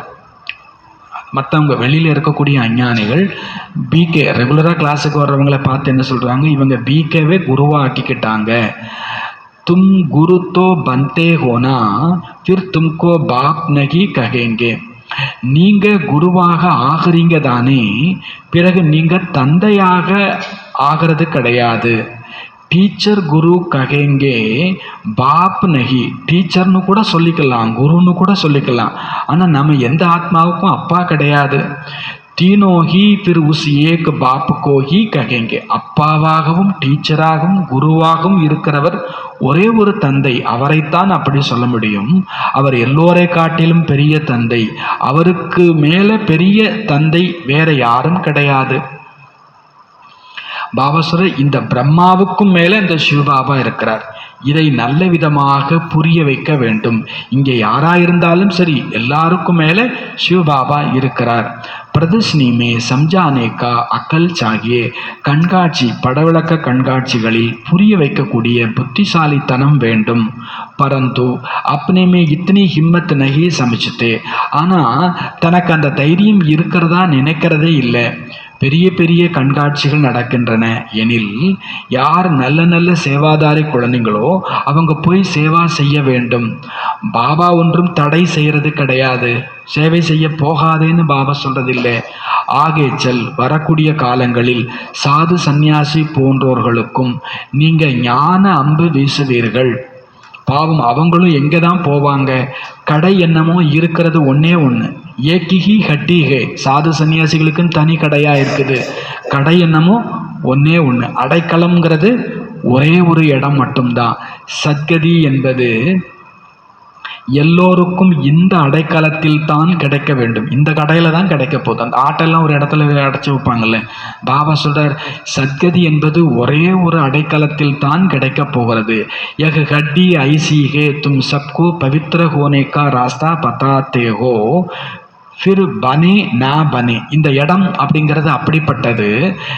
மற்றவங்க வெளியில் இருக்கக்கூடிய அஞ்ஞானிகள் பிகே ரெகுலராக கிளாஸுக்கு வர்றவங்களை பார்த்து என்ன சொல்கிறாங்க, இவங்க பிகேவே குருவாக ஆக்கிக்கிட்டாங்க. தும் குரு தோ பந்தே ஹோனா ஃபிர் தும்கோ பாப் நகி ககேங்கே. நீங்கள் குருவாக ஆகிறீங்க தானே, பிறகு நீங்கள் தந்தையாக ஆகிறது கிடையாது. டீச்சர் குரு ககேங்கே பாப் நகி. டீச்சர்னு கூட சொல்லிக்கலாம், குருன்னு கூட சொல்லிக்கலாம். ஆனால் நம்ம எந்த ஆத்மாவுக்கும் அப்பா கிடையாது. தீனோ ஹி பிர் உஸ் ஏக் பாப் கோ ஹி ககேங்கே. அப்பாவாகவும் டீச்சராகவும் குருவாகவும் இருக்கிறவர் ஒரே ஒரு தந்தை, அவரைத்தான் அப்படி சொல்ல முடியும். அவர் எல்லோரை காட்டிலும் பெரிய தந்தை. அவருக்கு மேலே பெரிய தந்தை வேற யாரும் கிடையாது. பாபா சொல்ற, இந்த பிரம்மாவுக்கும் மேலே இந்த சிவபாபா இருக்கிறார். இதை நல்ல விதமாக புரிய வைக்க வேண்டும். இங்கே யாராயிருந்தாலும் சரி, எல்லாருக்கும் மேலே சிவபாபா இருக்கிறார். பிரதர்ஷனி மே சம்ஜானே கா அக்கல் சாகியே. கண்காட்சி, படவிளக்க கண்காட்சிகளில் புரிய வைக்கக்கூடிய புத்திசாலித்தனம் வேண்டும். பரந்து அப்னே மே இத்தனி ஹிம்மத் நகி சமைச்சிட்டே. ஆனால் தனக்கு அந்த தைரியம் இருக்கிறதா நினைக்கிறதே இல்லை. பெரிய பெரிய கண்காட்சிகள் நடக்கின்றன எனில், யார் நல்ல நல்ல சேவாதாரி குழந்தைங்களோ அவங்க போய் சேவா செய்ய வேண்டும். பாபா ஒன்றும் தடை செய்கிறது கிடையாது. சேவை செய்ய போகாதேன்னு பாபா சொல்றதில்லை. ஆகேச்சல் வரக்கூடிய காலங்களில் சாது சந்நியாசி போன்றோர்களுக்கும் நீங்கள் ஞான அம்பு வீசுவீர்கள். பாவம், அவங்களும் எங்கே தான் போவாங்க? கடை என்னமோ இருக்கிறது ஒன்றே ஒன்று, ஏக்கிஹி ஹட்டிஹே. சாது சன்னியாசிகளுக்குன்னு தனி கடையாக இருக்குது. கடை என்னமோ ஒன்றே ஒன்று. அடைக்கலம்ங்கிறது ஒரே ஒரு இடம் மட்டும்தான். சத்கதி என்பது எல்லோருக்கும் இந்த அடைக்கலத்தில் தான் கிடைக்க வேண்டும். இந்த கடையில் தான் கிடைக்க போகுது. அந்த ஆட்டெல்லாம் ஒரு இடத்துல அடைச்சி வைப்பாங்கல்ல. பாபா சொல்றார், சத்கதி என்பது ஒரே ஒரு அடைக்கலத்தில் தான் கிடைக்க போகிறது. யக ஹட்டி ஐசிஹே தும் சப்கோ பவித்ர ஹோனே கா ராஸ்தா பதாத்தே ஹோ ஃபிர் பனே நா பனே. இந்த இடம் அப்படிங்கிறது அப்படிப்பட்டது.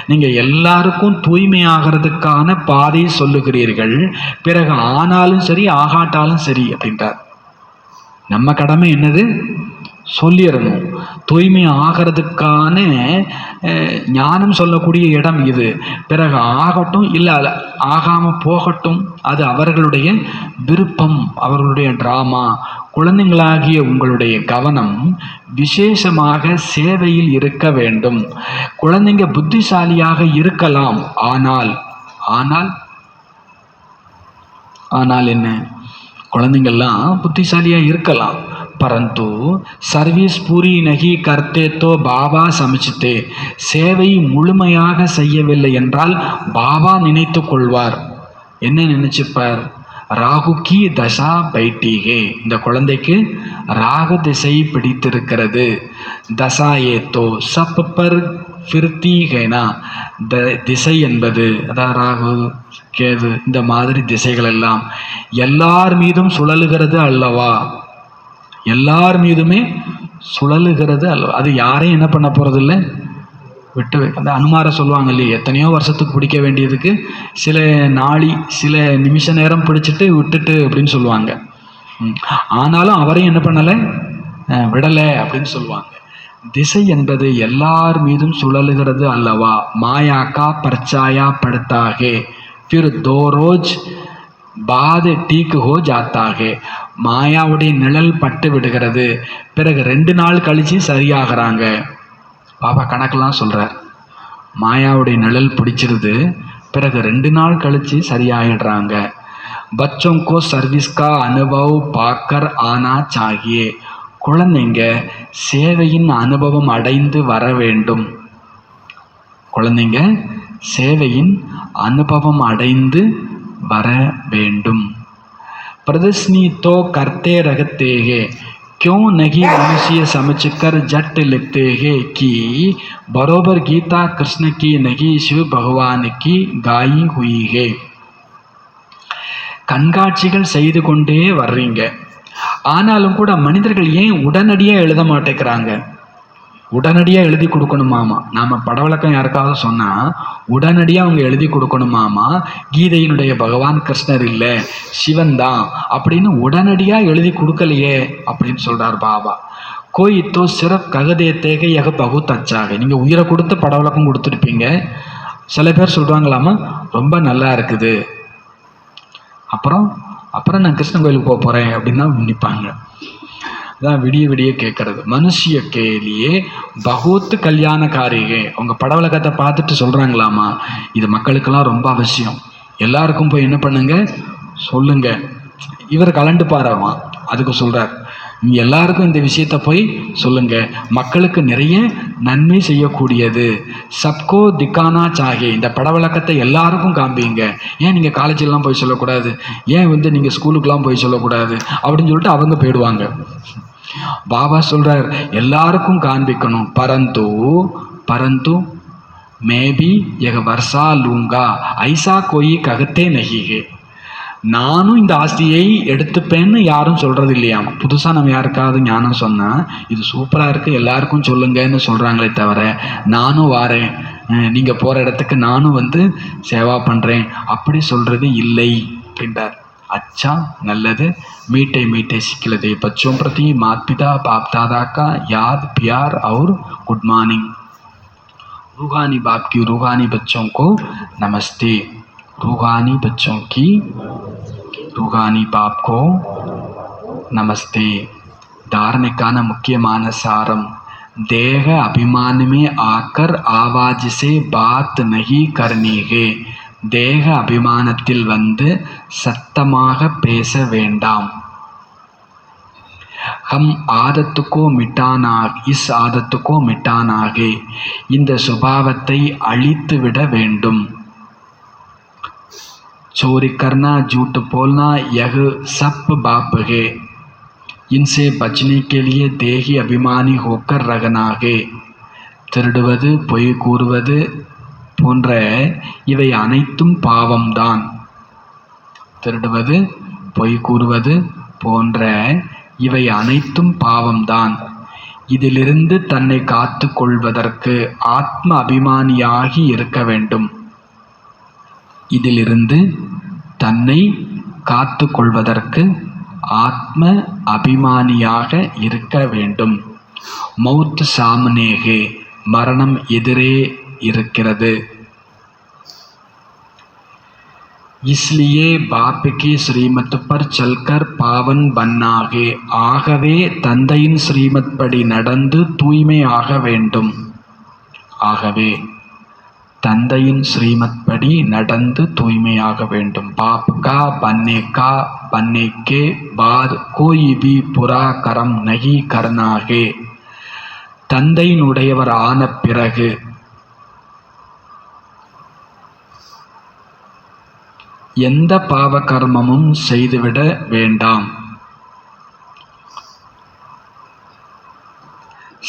நீங்கள் எல்லாருக்கும் தூய்மையாகிறதுக்கான பாதை சொல்லுகிறீர்கள். பிறகு ஆனாலும் சரி ஆகாட்டாலும் சரி அப்படின்றார். நம்ம கடமை என்னது? சொல்லிடணும். தூய்மை ஆகிறதுக்கான ஞானம் சொல்லக்கூடிய இடம் இது. பிறகு ஆகட்டும் இல்லை ஆகாமல் போகட்டும், அது அவர்களுடைய விருப்பம், அவர்களுடைய டிராமா. குழந்தைங்களாகிய உங்களுடைய கவனம் விசேஷமாக சேவையில் இருக்க வேண்டும். குழந்தைங்க புத்திசாலியாக இருக்கலாம், ஆனால் ஆனால் ஆனால் என்ன? குழந்தைங்கள்லாம் புத்திசாலியாக இருக்கலாம், பரந்து சர்வீஸ் பூரி நகி கர்த்தே தோ பாபா சமைச்சித்தே. சேவை முழுமையாக செய்யவில்லை என்றால் பாபா நினைத்து கொள்வார். என்ன நினைச்சுப்பார்? ராகு கி தசா பைட்டீகே. இந்த குழந்தைக்கு ராகு திசை பிடித்திருக்கிறது. தசா ஏத்தோ சப் பர் ஃபிர்தீகேனா. திசை என்பது அதான் ராகு கேது, இந்த மாதிரி திசைகள் எல்லாம் எல்லார் மீதும் சுழலுகிறது அல்லவா? எல்லார் மீதுமே சுழலுகிறது அல்லவா? அது யாரையும் என்ன பண்ண போகிறது இல்லை, விட்டு அந்த அனுமார சொல்லுவாங்க இல்லையே, எத்தனையோ வருஷத்துக்கு பிடிக்க வேண்டியதுக்கு சில சில நிமிஷ நேரம் பிடிச்சிட்டு விட்டுட்டு அப்படின்னு சொல்லுவாங்க. ஆனாலும் அவரையும் என்ன பண்ணலை, விடலை அப்படின்னு சொல்லுவாங்க. திசை என்பது எல்லார் மீதும் சுழலுகிறது அல்லவா? மாயா கா பர்ச்சாயா படுத்தாகே फिर 2 रोज बाद ठीक हो जाता है. மாயாவுடைய நிழல் பட்டு விடுகிறது, பிறகு 2 நாள் கழிச்சு சரியாகிறாங்க. பாபா கணக்கெல்லாம் சொல்கிறார். மாயாவுடைய நிழல் பிடிச்சிருது, பிறகு 2 நாள் கழிச்சு சரியாகிடுறாங்க. பச்சோं को सर्विस का अनुभव पाकर आना चाहिए. குழந்தைங்க சேவையின் அனுபவம் அடைந்து வர வேண்டும். குழந்தைங்க சேவையின் அனுபவம் அடைந்து வர வேண்டும். प्रदर्शनी तो करते रहते हैं, क्यों नहीं मनुष्य समझकर जट लिखते हैं कि बरोबर गीता कृष्ण की नहीं शिव भगवान की गाई हुई है. கண்காட்சிகள் செய்து கொண்டே வர்றீங்க, ஆனாலும் கூட மனிதர்கள் ஏன் உடனடியாக எழுத மாட்டேங்கிறாங்க? உடனடியாக எழுதி கொடுக்கணுமாமா. நாம் படவழக்கம் யாருக்காவது சொன்னால் உடனடியாக அவங்க எழுதி கொடுக்கணுமாமா. கீதையினுடைய பகவான் கிருஷ்ணர் இல்லை, சிவன் தான் அப்படின்னு உடனடியாக எழுதி கொடுக்கலையே அப்படின்னு சொல்கிறார் பாபா. கோய் தோ சிறப் ககதேத்தேக யக பகுத் அச்சாக. நீங்கள் உயிரை கொடுத்து படவழக்கம் கொடுத்துருப்பீங்க. சில பேர் சொல்கிறாங்களாமா ரொம்ப நல்லா இருக்குது, அப்புறம் நான் கிருஷ்ணன் கோயிலுக்கு போக போகிறேன் அப்படின்னு தான் நினைப்பாங்க. அதான் விடிய விடிய கேட்கறது. மனுஷிய கேலியே பகூத்து கல்யாண காரிகை. அவங்க படவழக்கத்தை பார்த்துட்டு சொல்கிறாங்களாமா, இது மக்களுக்கெல்லாம் ரொம்ப அவசியம், எல்லாருக்கும் போய் என்ன பண்ணுங்க சொல்லுங்க. இவர் கலண்டு பாராமா, அதுக்கு சொல்கிறார், நீங்கள் எல்லாருக்கும் இந்த விஷயத்த போய் சொல்லுங்க, மக்களுக்கு நிறைய நன்மை செய்யக்கூடியது. சப்கோ திக்கானா சாகே. இந்த படவழக்கத்தை எல்லாருக்கும் காண்பீங்க. ஏன் நீங்கள் காலேஜெல்லாம் போய் சொல்லக்கூடாது, ஏன் நீங்கள் ஸ்கூலுக்கெல்லாம் போய் சொல்லக்கூடாது அப்படின்னு சொல்லிட்டு அவங்க போயிடுவாங்க. பாபா சொல்றார் எல்லாருக்கும் காண்பிக்கணும். பரந்து மேபி எக வர்ஷா லூங்கா ஐசா கோயி ககத்தே நகிகே. நானும் இந்த ஆஸ்தியை எடுத்துப்பேன்னு யாரும் சொல்றது இல்லையாம். புதுசாக நம்ம யாருக்காவது ஞானம் சொன்னால் இது சூப்பராக இருக்குது எல்லாருக்கும் சொல்லுங்கன்னு சொல்கிறாங்களே தவிர நானும் வாரேன், நீங்கள் போகிற இடத்துக்கு நானும் சேவா பண்ணுறேன் அப்படி சொல்கிறது இல்லை அப்படின்றார். अच्छा நல்லது. मीठे मीठे सिखलते बच्चों प्रति माता पिता बाप दादा का याद प्यार और गुड मॉर्निंग. रूहानी बाप की रूहानी बच्चों को नमस्ते. रूहानी बच्चों की रूहानी बाप को नमस्ते. धारणिका न मुख्यமான सारम देह अभिमान में आकर आवाज से बात नहीं करनी है. தேக அபிமானத்தில் சத்தமாக பேச வேண்டாம். ஹம் ஆதத்துக்கோ மிட்டானா இஸ் ஆதத்துக்கோ மிட்டானாகே. இந்த சுபாவத்தை அழித்து விட வேண்டும். चोरी करना झूठ बोलना यह सब बाप है. इनसे बचने के लिए देही अभिमानी होकर रहना है. திருடுவது பொய் கூறுவது போன்ற இவை அனைத்தும் பாவம்தான். திருடுவது பொய் கூறுவது போன்ற இவை அனைத்தும் பாவம்தான். இதிலிருந்து தன்னை காத்து கொள்வதற்கு ஆத்ம அபிமானியாகி இருக்க வேண்டும். இதிலிருந்து தன்னை காத்து கொள்வதற்கு ஆத்ம அபிமானியாக இருக்க வேண்டும். மௌத் சாமனேகே. மரணம் எதிரே இருக்கிறது. इसलिए बाप की श्रीमत पर चलकर पावन बनना है. ஆகவே தந்தையின் ஸ்ரீமத் படி நடந்து தூய்மையாக வேண்டும். ஆகவே தந்தையின் ஸ்ரீமத் படி நடந்து தூய்மையாக வேண்டும். बाप का बनने के बाद कोई भी बुरा कर्म नहीं करना है. தந்தையினுடையவர் ஆன பிறகு எந்த பாவ கர்மமும் செய்துவிட வேண்டாம்.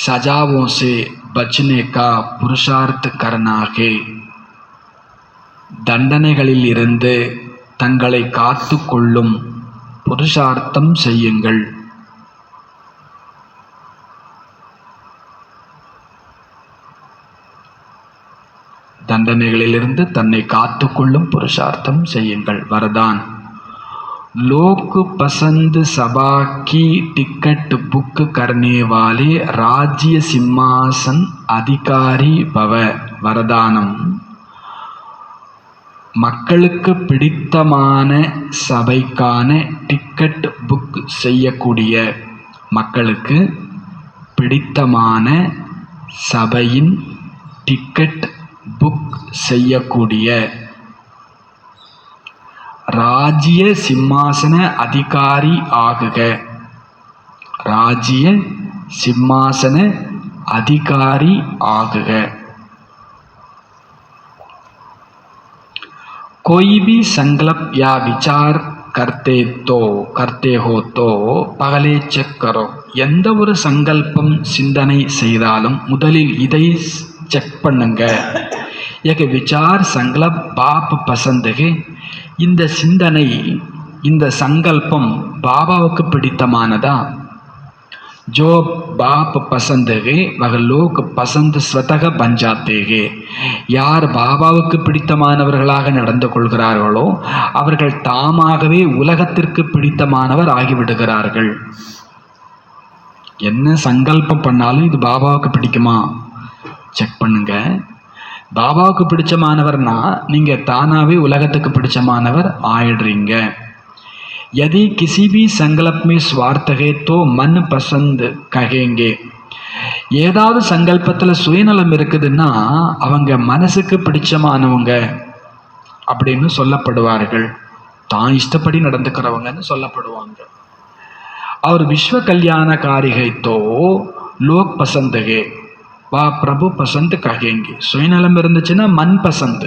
सजाओं से बचने का पुरुषार्थ करना है. தண்டனைகளில் இருந்து தங்களை காத்து கொள்ளும் புருஷார்த்தம் செய்யுங்கள். தண்டனைகளிலிருந்து தன்னை காத்து கொள்ளும் புருஷார்த்தம் செய்யுங்கள். வரதான் लोक पसंद सभा की टिकट बुक करने वाले राज्य सिंहासन अधिकारी भव. வரதானம் மக்களுக்கு பிடித்தமான சபைக்கான டிக்கெட் புக் செய்யக்கூடிய, மக்களுக்கு பிடித்தமான சபையின் டிக்கெட் புக் செய்யக்கூடிய ராஜ்ய சிம்மாசன அதிகாரி ஆகுக. ராஜ்ய சிம்மாசன அதிகாரி ஆகுக. कोई भी संकल्प या विचार करते हो तो पहले चेक करो. எந்த ஒரு சங்கல்பம் சிந்தனை செய்தாலும் முதலில் இதை செக் பண்ணுங்க. एक विचार संकल्प बाप पसंद है. இந்த சிந்தனை, இந்த சங்கல்பம் பாபாவுக்கு பிடித்தமானதா? जो बाप पसंद है वह लोग पसंद स्वतः बन जाते हैं. யார் பாபாவுக்கு பிடித்தமானவர்களாக நடந்து கொள்கிறார்களோ அவர்கள் தாமாகவே உலகத்திற்கு பிடித்தமானவர் ஆகிவிடுகிறார்கள். என்ன சங்கல்பம் பண்ணாலும் இது பாபாவுக்கு பிடிக்குமா செக் பண்ணுங்க. பாபாவுக்கு பிடிச்சமானவர்னா நீங்க தானாவே உலகத்துக்கு பிடிச்சமானவர் ஆயிடுறீங்க. यदि किसी भी संकल्प में स्वार्थ है तो मन पसंद कहेंगे. ஏதாவது சங்கல்பத்தில் சுயநலம் இருக்குதுன்னா அவங்க மனசுக்கு பிடிச்சமானவங்க அப்படின்னு சொல்லப்படுவார்கள். தான் இஷ்டப்படி நடந்துக்கிறவங்கன்னு சொல்லப்படுவாங்க. और विश्व कल्याणकारी है तो लोग पसंद है வா பிரபு பசந்த் ககேங்க. சுயநலம் இருந்துச்சுன்னா மண் பசந்த்.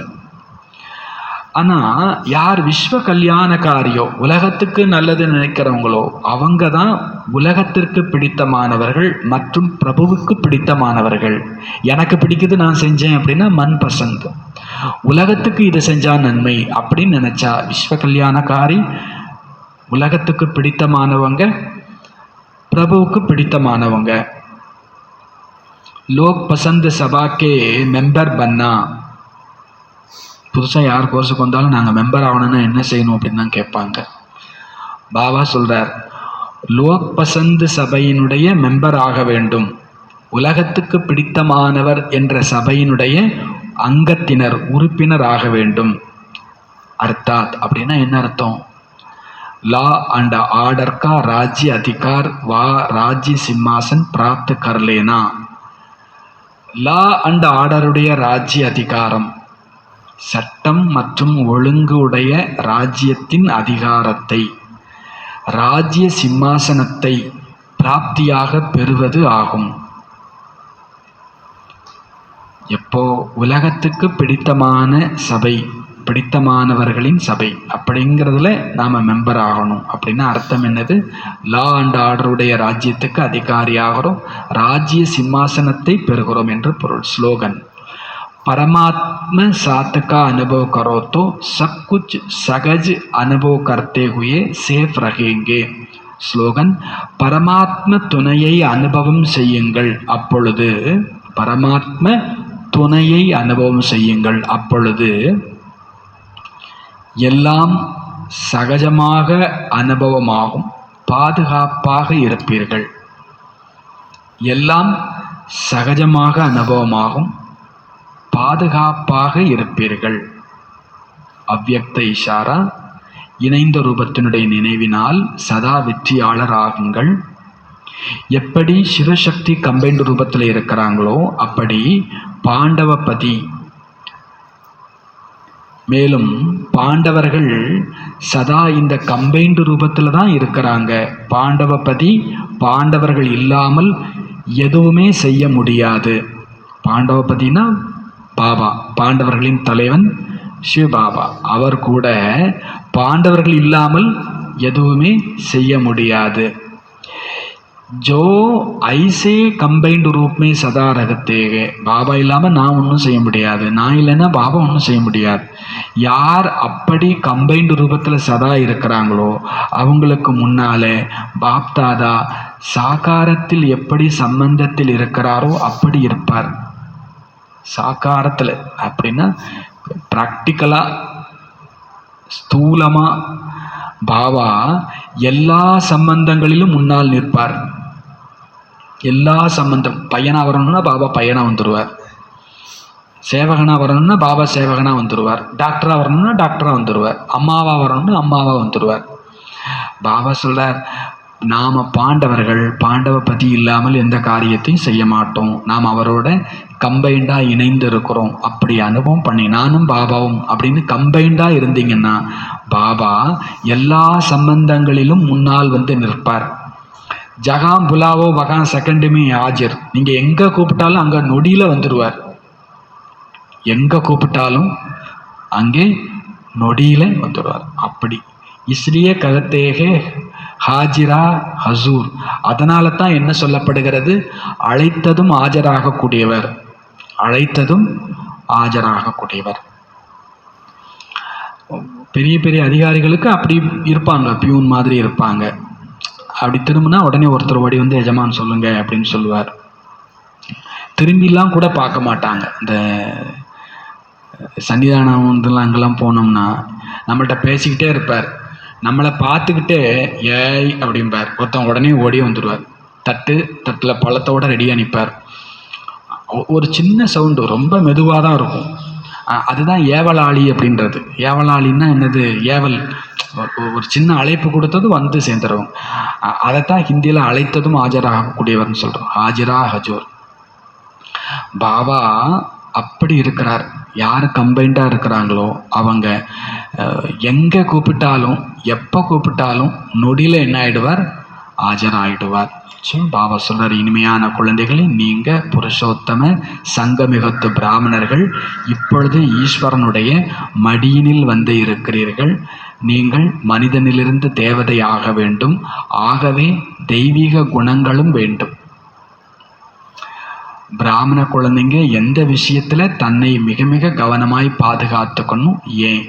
ஆனால் யார் விஸ்வ கல்யாணக்காரியோ உலகத்துக்கு நல்லது நினைக்கிறவங்களோ அவங்க தான் உலகத்திற்கு பிடித்தமானவர்கள் மற்றும் பிரபுவுக்கு பிடித்தமானவர்கள். எனக்கு பிடிக்குது நான் செஞ்சேன் அப்படின்னா மண் பசந்த். உலகத்துக்கு இது செஞ்சா நன்மை அப்படின்னு நினைச்சா விஸ்வ கல்யாணக்காரி, உலகத்துக்கு பிடித்தமானவங்க, பிரபுவுக்கு பிடித்தமானவங்க. லோக் பசந்த் சபாக்கே மெம்பர் பன்னா. புதுசாக யார் கோர்ஸுக்கு வந்தாலும் நாங்கள் மெம்பர் ஆகணும்னா என்ன செய்யணும் அப்படின்னு தான் கேட்பாங்க. பாபா சொல்கிறார், லோக் பசந்த் சபையினுடைய மெம்பர் ஆக வேண்டும். உலகத்துக்கு பிடித்தமானவர் என்ற சபையினுடைய அங்கத்தினர், உறுப்பினர் ஆக வேண்டும். அர்த்தாத் அப்படின்னா என்ன அர்த்தம்? लॉ एंड ऑर्डर का राज्य अधिकार व राज्य सिंहासन प्राप्त कर लेना. லா அண்ட் ஆர்டருடைய ராஜ்ய அதிகாரம், சட்டம் மற்றும் ஒழுங்கு உடைய ராஜ்யத்தின் அதிகாரத்தை, ராஜ்ய சிம்மாசனத்தை பிராப்தியாக பெறுவது ஆகும். எப்போ உலகத்துக்கு பிடித்தமான சபை, பிடித்தமானவர்களின் சபை அப்படிங்கிறதுல நாம் மெம்பர் ஆகணும். அப்படின்னா அர்த்தம் என்னது? லா அண்ட் ஆர்டருடைய ராஜ்யத்துக்கு அதிகாரியாகிறோம், ராஜ்ய சிம்மாசனத்தை பெறுகிறோம் என்று பொருள். ஸ்லோகன், परमात्मा साथ का अनुभव करो तो सब कुछ सहज अनुभव करते हुए सेफ रहेंगे. ஸ்லோகன், பரமாத்ம துணையை அனுபவம் செய்யுங்கள், அப்பொழுது பரமாத்ம துணையை அனுபவம் செய்யுங்கள், அப்பொழுது எல்லாம் சகஜமாக அனுபவமாகும், பாதுகாப்பாக இருப்பீர்கள். எல்லாம் சகஜமாக அனுபவமாகும், பாதுகாப்பாக இருப்பீர்கள். அவ்யக்த இஷாரா, இணைந்த ரூபத்தினுடைய நினைவினால் சதா வெற்றியாளர் ஆகுங்கள். எப்படி சிவசக்தி கம்பைண்ட் ரூபத்தில் இருக்கிறாங்களோ அப்படி பாண்டவபதி, மேலும் பாண்டவர்கள் சதா இந்த கம்பைண்ட் ரூபத்தில் தான் இருக்கிறாங்க. பாண்டவபதி, பாண்டவர்கள் இல்லாமல் எதுவுமே செய்ய முடியாது. பாண்டவபதினா பாபா, பாண்டவர்களின் தலைவன் சிவபாபா. அவர் கூட பாண்டவர்கள் இல்லாமல் எதுவுமே செய்ய முடியாது. ஜோ ஐசே கம்பைன்டு ரூப்மே சதா ரகத்தேக. பாபா இல்லாமல் நான் ஒன்றும் செய்ய முடியாது, நான் இல்லைன்னா பாபா ஒன்றும் செய்ய முடியாது. யார் அப்படி கம்பைன்டு ரூபத்தில் சதா இருக்கிறாங்களோ அவங்களுக்கு முன்னாலே பாப்தாதா சாகாரத்தில் எப்படி சம்பந்தத்தில் இருக்கிறாரோ அப்படி இருப்பார். சாகாரத்தில் அப்படின்னா ப்ராக்டிக்கலாக ஸ்தூலமாக பாபா எல்லா சம்பந்தங்களிலும் முன்னால் நிற்பார். எல்லா சம்பந்தம், பையனாக வரணும்னா பாபா பையனாக வந்துடுவார், சேவகனாக வரணும்னா பாபா சேவகனாக வந்துடுவார், டாக்டராக வரணும்னா டாக்டராக வந்துடுவார், அம்மாவாக வரணும்னா அம்மாவாக வந்துடுவார். பாபா சொல்றார், நாம் பாண்டவர்கள், பாண்டவ பதி இல்லாமல் எந்த காரியத்தையும் செய்ய மாட்டோம், நாம் அவரோட கம்பைண்டாக இணைந்து இருக்கிறோம். அப்படி அனுபவம் பண்ணி நானும் பாபாவும் அப்படின்னு கம்பைண்டாக இருந்தீங்கன்னா பாபா எல்லா சம்பந்தங்களிலும் முன்னால் வந்து நிற்பார். ஜகாம் புலாவோ வகாம் செகண்டுமே ஆஜர். நீங்கள் எங்கே கூப்பிட்டாலும் அங்கே நொடியில் வந்துடுவார். எங்கே கூப்பிட்டாலும் அங்கே நொடியில் வந்துடுவார். அப்படி இஸ்லியே ககத்தேகே ஹாஜிரா ஹசூர். அதனால தான் என்ன சொல்லப்படுகிறது, அழைத்ததும் ஆஜராகக்கூடியவர், அழைத்ததும் ஆஜராகக்கூடியவர். பெரிய பெரிய அதிகாரிகளுக்கு அப்படி இருப்பாங்க, பியூன் மாதிரி இருப்பாங்க. அப்படி திரும்பினா உடனே ஒருத்தர் ஓடி வந்து எஜமான் சொல்லுங்க அப்படின்னு சொல்லுவார். திரும்பிலாம் கூட பார்க்க மாட்டாங்க. இந்த சன்னிதானம் இதெல்லாம் அங்கெல்லாம் போனோம்னா நம்மள்கிட்ட பேசிக்கிட்டே இருப்பார். நம்மளை பார்த்துக்கிட்டே ஏய் அப்படிம்பார். ஒருத்தன் உடனே ஓடி வந்துடுவார். தட்டில் பழத்தோடு ரெடியாக நிற்பார். ஒரு சின்ன சவுண்டு, ரொம்ப மெதுவாக தான் இருக்கும். அதுதான் ஏவலாளி அப்படின்றது. ஏவலாளின்னா என்னது? ஏவல், ஒரு சின்ன அழைப்பு கொடுத்தது வந்து சேர்ந்துறவங்க. அதைத்தான் ஹிந்தியில் அழைத்ததும் ஆஜராகக்கூடியவர்னு சொல்கிறோம். ஹாஜிரா ஹஜூர். பாபா அப்படி இருக்கிறார். யார் கம்பைண்டாக இருக்கிறாங்களோ அவங்க எங்கே கூப்பிட்டாலும் எப்போ கூப்பிட்டாலும் நொடியில் என்ன ஆகிடுவார்? ஆஜராகிடுவார். ஸோ பாபா சொல்கிறார், இனிமையான குழந்தைகளை, நீங்கள் புருஷோத்தம சங்கமிகத்து பிராமணர்கள், இப்பொழுது ஈஸ்வரனுடைய மடியினில் வந்து இருக்கிறீர்கள். நீங்கள் மனிதனிலிருந்து தேவதை ஆக வேண்டும். ஆகவே தெய்வீக குணங்களும் வேண்டும். பிராமண குழந்தைங்க எந்த விஷயத்தில் தன்னை மிக மிக கவனமாய் பாதுகாத்துக்கணும்? ஏன்?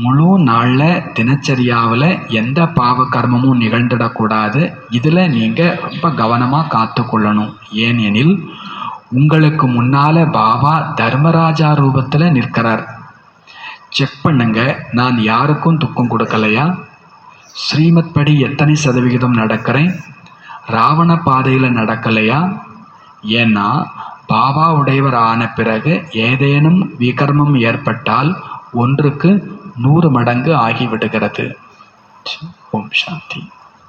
முழு நாளில் தினச்சரியாவில் எந்த பாவ கர்மமும் நிகழ்ந்துடக்கூடாது. இதில் நீங்கள் ரொம்ப கவனமாக காத்துக்கொள்ளணும். ஏன் எனில் உங்களுக்கு முன்னால் பாபா தர்மராஜா ரூபத்தில் நிற்கிறார். செக் பண்ணுங்க, நான் யாருக்கும் துக்கம் கொடுக்கலையா? ஸ்ரீமத் படி எத்தனை சதவிகிதம் நடக்கிறேன்? ராவண பாதையில் நடக்கலையா? ஏன்னா பாபா உடையவர் ஆன பிறகு ஏதேனும் விகர்மம் ஏற்பட்டால் 1க்கு 100 மடங்கு ஆகிவிடுகிறது. ஓம் சாந்தி.